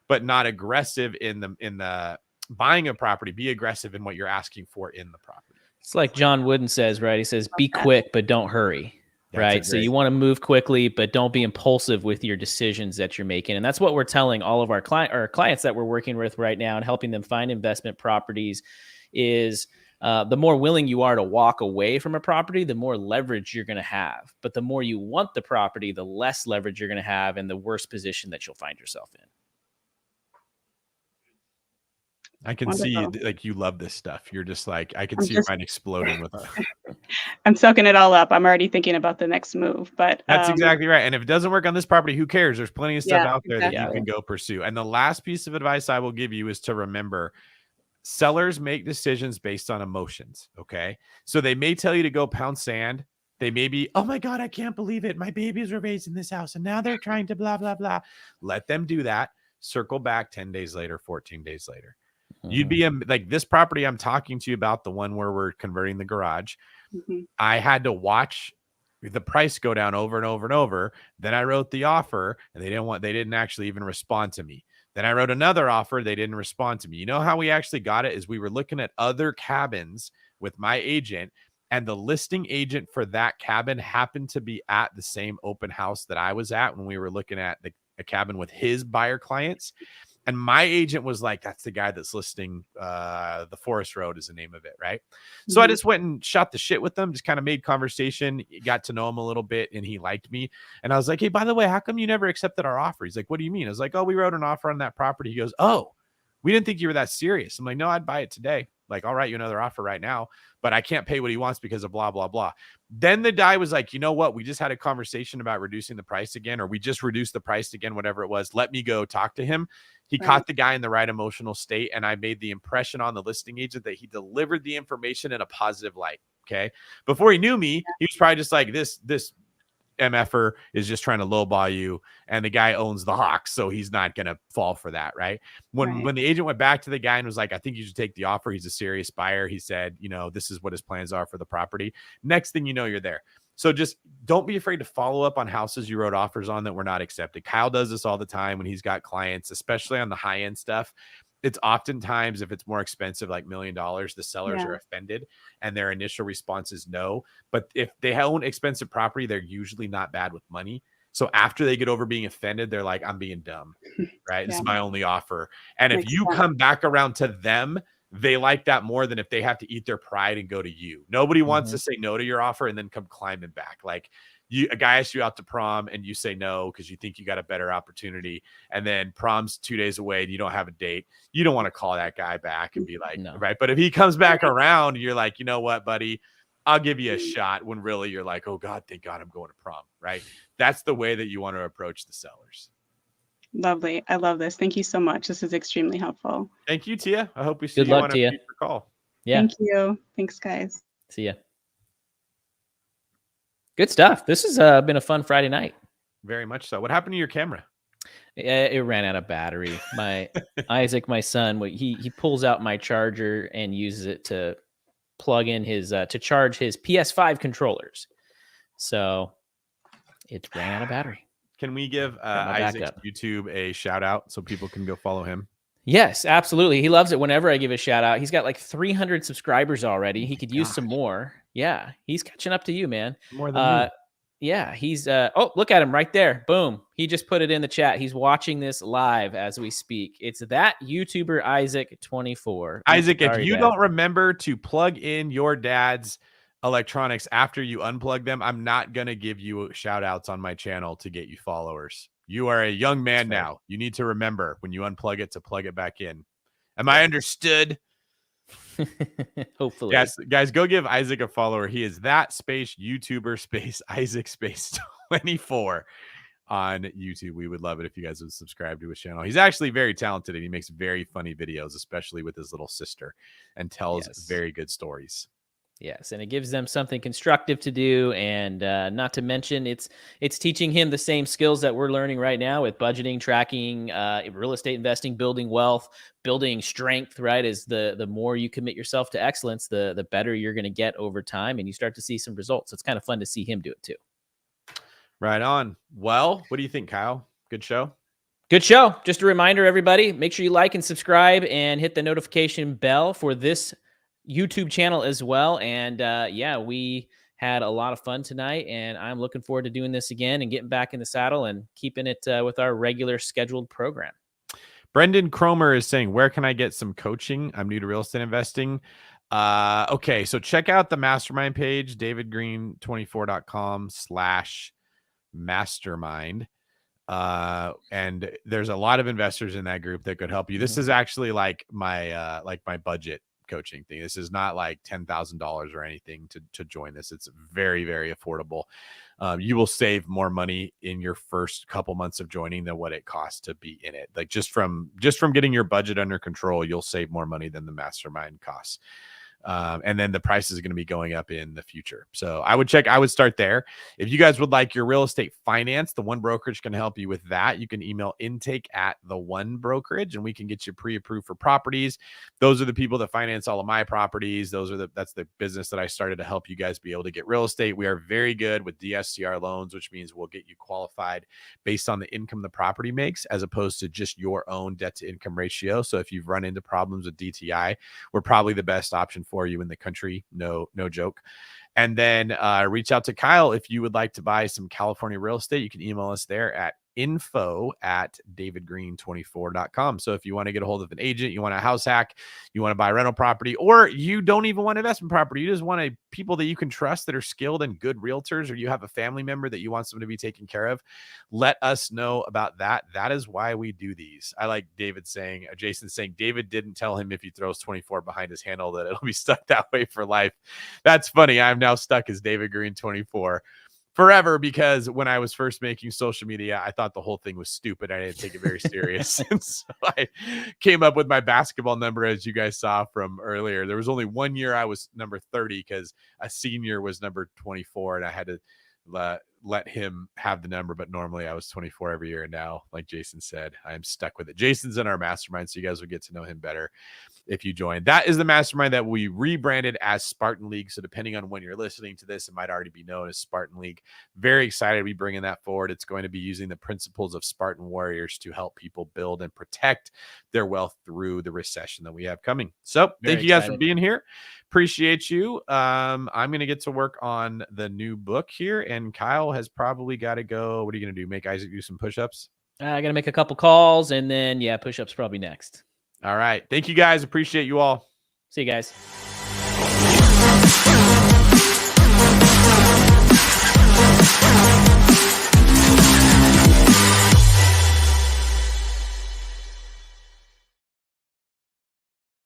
but not aggressive in the buying a property. Be aggressive in what you're asking for in the property. It's like John Wooden says, right? He says, be quick, but don't hurry. That's Right. So you want to move quickly, but don't be impulsive with your decisions that you're making. And that's what we're telling all of our clients that we're working with right now and helping them find investment properties is the more willing you are to walk away from a property, the more leverage you're going to have. But the more you want the property, the less leverage you're going to have and the worse position that you'll find yourself in. I can Wonderful. see like you love this stuff. You're just like, I can I'm see your just- mind exploding with it. I'm soaking it all up. I'm already thinking about the next move, but That's exactly right. And if it doesn't work on this property, who cares? There's plenty of stuff Yeah, out there that you exactly. can go pursue. And the last piece of advice I will give you is to remember sellers make decisions based on emotions. Okay. So they may tell you to go pound sand. They may be, oh my God, I can't believe it. My babies were raised in this house and now they're trying to blah, blah, blah. Let them do that. Circle back 10 days later, 14 days later. You'd be like this property I'm talking to you about, the one where we're converting the garage. Mhm. I had to watch the price go down over and over and over. Then I wrote the offer and they didn't actually even respond to me. Then I wrote another offer. They didn't respond to me. You know how we actually got it is we were looking at other cabins with my agent, and the listing agent for that cabin happened to be at the same open house that I was at when we were looking at a cabin with his buyer clients. And my agent was like, that's the guy that's listing the Forest Road is the name of it, right? So I just went and shot the shit with them, just kind of made conversation, got to know him a little bit, and he liked me. And I was like, hey, by the way, how come you never accepted our offer? He's like, what do you mean? I was like, oh, we wrote an offer on that property. He goes, oh, we didn't think you were that serious. I'm like, no, I'd buy it today. Like, I'll write you another offer right now, but I can't pay what he wants because of blah, blah, blah. Then the guy was like, you know what? We just had a conversation about reducing the price again, or we just reduced the price again, whatever it was. Let me go talk to him. He caught the guy in the right emotional state, and I made the impression on the listing agent that he delivered the information in a positive light. Okay. Before he knew me, he was probably just like, this MFer is just trying to lowball you, and the guy owns the Hawks, so he's not going to fall for that, right? When the agent went back to the guy and was like, I think you should take the offer, he's a serious buyer. He said, you know, this is what his plans are for the property. Next thing you know, you're there. So just don't be afraid to follow up on houses you wrote offers on that were not accepted. Kyle does this all the time when he's got clients, especially on the high end stuff. It's oftentimes, if it's more expensive, like $1 million, the sellers are offended and their initial response is no. But if they own expensive property, they're usually not bad with money. So after they get over being offended, they're like, I'm being dumb, right? This is my only offer. And if you come back around to them, they like that more than if they have to eat their pride and go to you. Nobody wants to say no to your offer and then come climbing back. Like a guy asks you out to prom and you say no because you think you got a better opportunity, and then prom's 2 days away and you don't have a date. You don't want to call that guy back and be like, No. right? But if he comes back around, you're like, you know what, buddy, I'll give you a shot, when really you're like, oh God, thank God I'm going to prom, right? That's the way that you want to approach the sellers. Lovely. I love this. Thank you so much. This is extremely helpful. Thank you, Tia. I hope we see Good you luck, on a Tia. future call. Yeah. Thank you. Thanks, guys. See ya. Good stuff. This has been a fun Friday night. Very much so. What happened to your camera? It ran out of battery. My Isaac, my son, he pulls out my charger and uses it to plug in his to charge his PS5 controllers. So it ran out of battery. Can we give my Isaac's backup. YouTube a shout out so people can go follow him? Yes, absolutely. He loves it whenever I give a shout out. He's got like 300 subscribers already. He could use some more. Yeah, he's catching up to you, man. More than me. Yeah, he's oh, look at him right there. Boom. He just put it in the chat. He's watching this live as we speak. It's that YouTuber Isaac 24. Isaac, if Sorry, you Dad. don't remember to plug in your dad's electronics after you unplug them, I'm not going to give you shout outs on my channel to get you followers. You are a young man That's right. now. You need to remember when you unplug it to plug it back in. Am I understood? Hopefully. Yes, guys, go give Isaac a follower. He is that space YouTuber space Isaac space 24 on YouTube. We would love it if you guys would subscribe to his channel. He's actually very talented and he makes very funny videos, especially with his little sister, and tells Yes. very good stories. Yes, and it gives them something constructive to do, and not to mention it's teaching him the same skills that we're learning right now with budgeting, tracking, real estate investing, building wealth, building strength. Right, is the more you commit yourself to excellence, the better you're going to get over time, and you start to see some results. It's kind of fun to see him do it too. Right on. Well, what do you think, Kyle? Good show. Good show. Just a reminder, everybody, make sure you like and subscribe and hit the notification bell for this YouTube channel as well. And yeah, we had a lot of fun tonight, and I'm looking forward to doing this again and getting back in the saddle and keeping it with our regular scheduled program. Brendan Cromer is saying, where can I get some coaching? I'm new to real estate investing. Okay, so check out the mastermind page, davidgreen24.com/mastermind. And there's a lot of investors in that group that could help you. This is actually like my budget coaching thing. This is not like $10,000 or anything to join this. It's very, very affordable. You will save more money in your first couple months of joining than what it costs to be in it. Like just from getting your budget under control, you'll save more money than the mastermind costs. And then the price is going to be going up in the future. So I would start there. If you guys would like your real estate finance, the One Brokerage can help you with that. You can email intake@the1brokerage and we can get you pre-approved for properties. Those are the people that finance all of my properties. That's the business that I started to help you guys be able to get real estate. We are very good with DSCR loans, which means we'll get you qualified based on the income the property makes, as opposed to just your own debt to income ratio. So if you've run into problems with DTI, we're probably the best option for you in the country. No joke. And then reach out to Kyle if you would like to buy some California real estate. You can email us there at info@davidgreen24.com. So if you want to get a hold of an agent, you want a house hack, you want to buy a rental property, or you don't even want investment property, you just want people that you can trust that are skilled and good realtors, or you have a family member that you want someone to be taken care of, let us know about that. That is why we do these. I like Jason saying David didn't tell him if he throws 24 behind his handle that it'll be stuck that way for life. That's funny. I'm now stuck as David Green 24 forever, because when I was first making social media, I thought the whole thing was stupid. I didn't take it very serious. And so I came up with my basketball number, as you guys saw from earlier. There was only one year I was number 30 because a senior was number 24 and I had to let him have the number. But normally I was 24 every year. And now, like Jason said, I'm stuck with it. Jason's in our mastermind, so you guys will get to know him better if you join. That is the mastermind that we rebranded as Spartan League. So depending on when you're listening to this, it might already be known as Spartan League. Very excited to be bringing that forward. It's going to be using the principles of Spartan warriors to help people build and protect their wealth through the recession that we have coming. So thank you guys for being here. Appreciate you. I'm going to get to work on the new book here, and Kyle has probably got to go. What are you going to do? Make Isaac do some push-ups? I got to make a couple calls, and then, yeah, push-ups probably next. All right. Thank you guys. Appreciate you all. See you guys.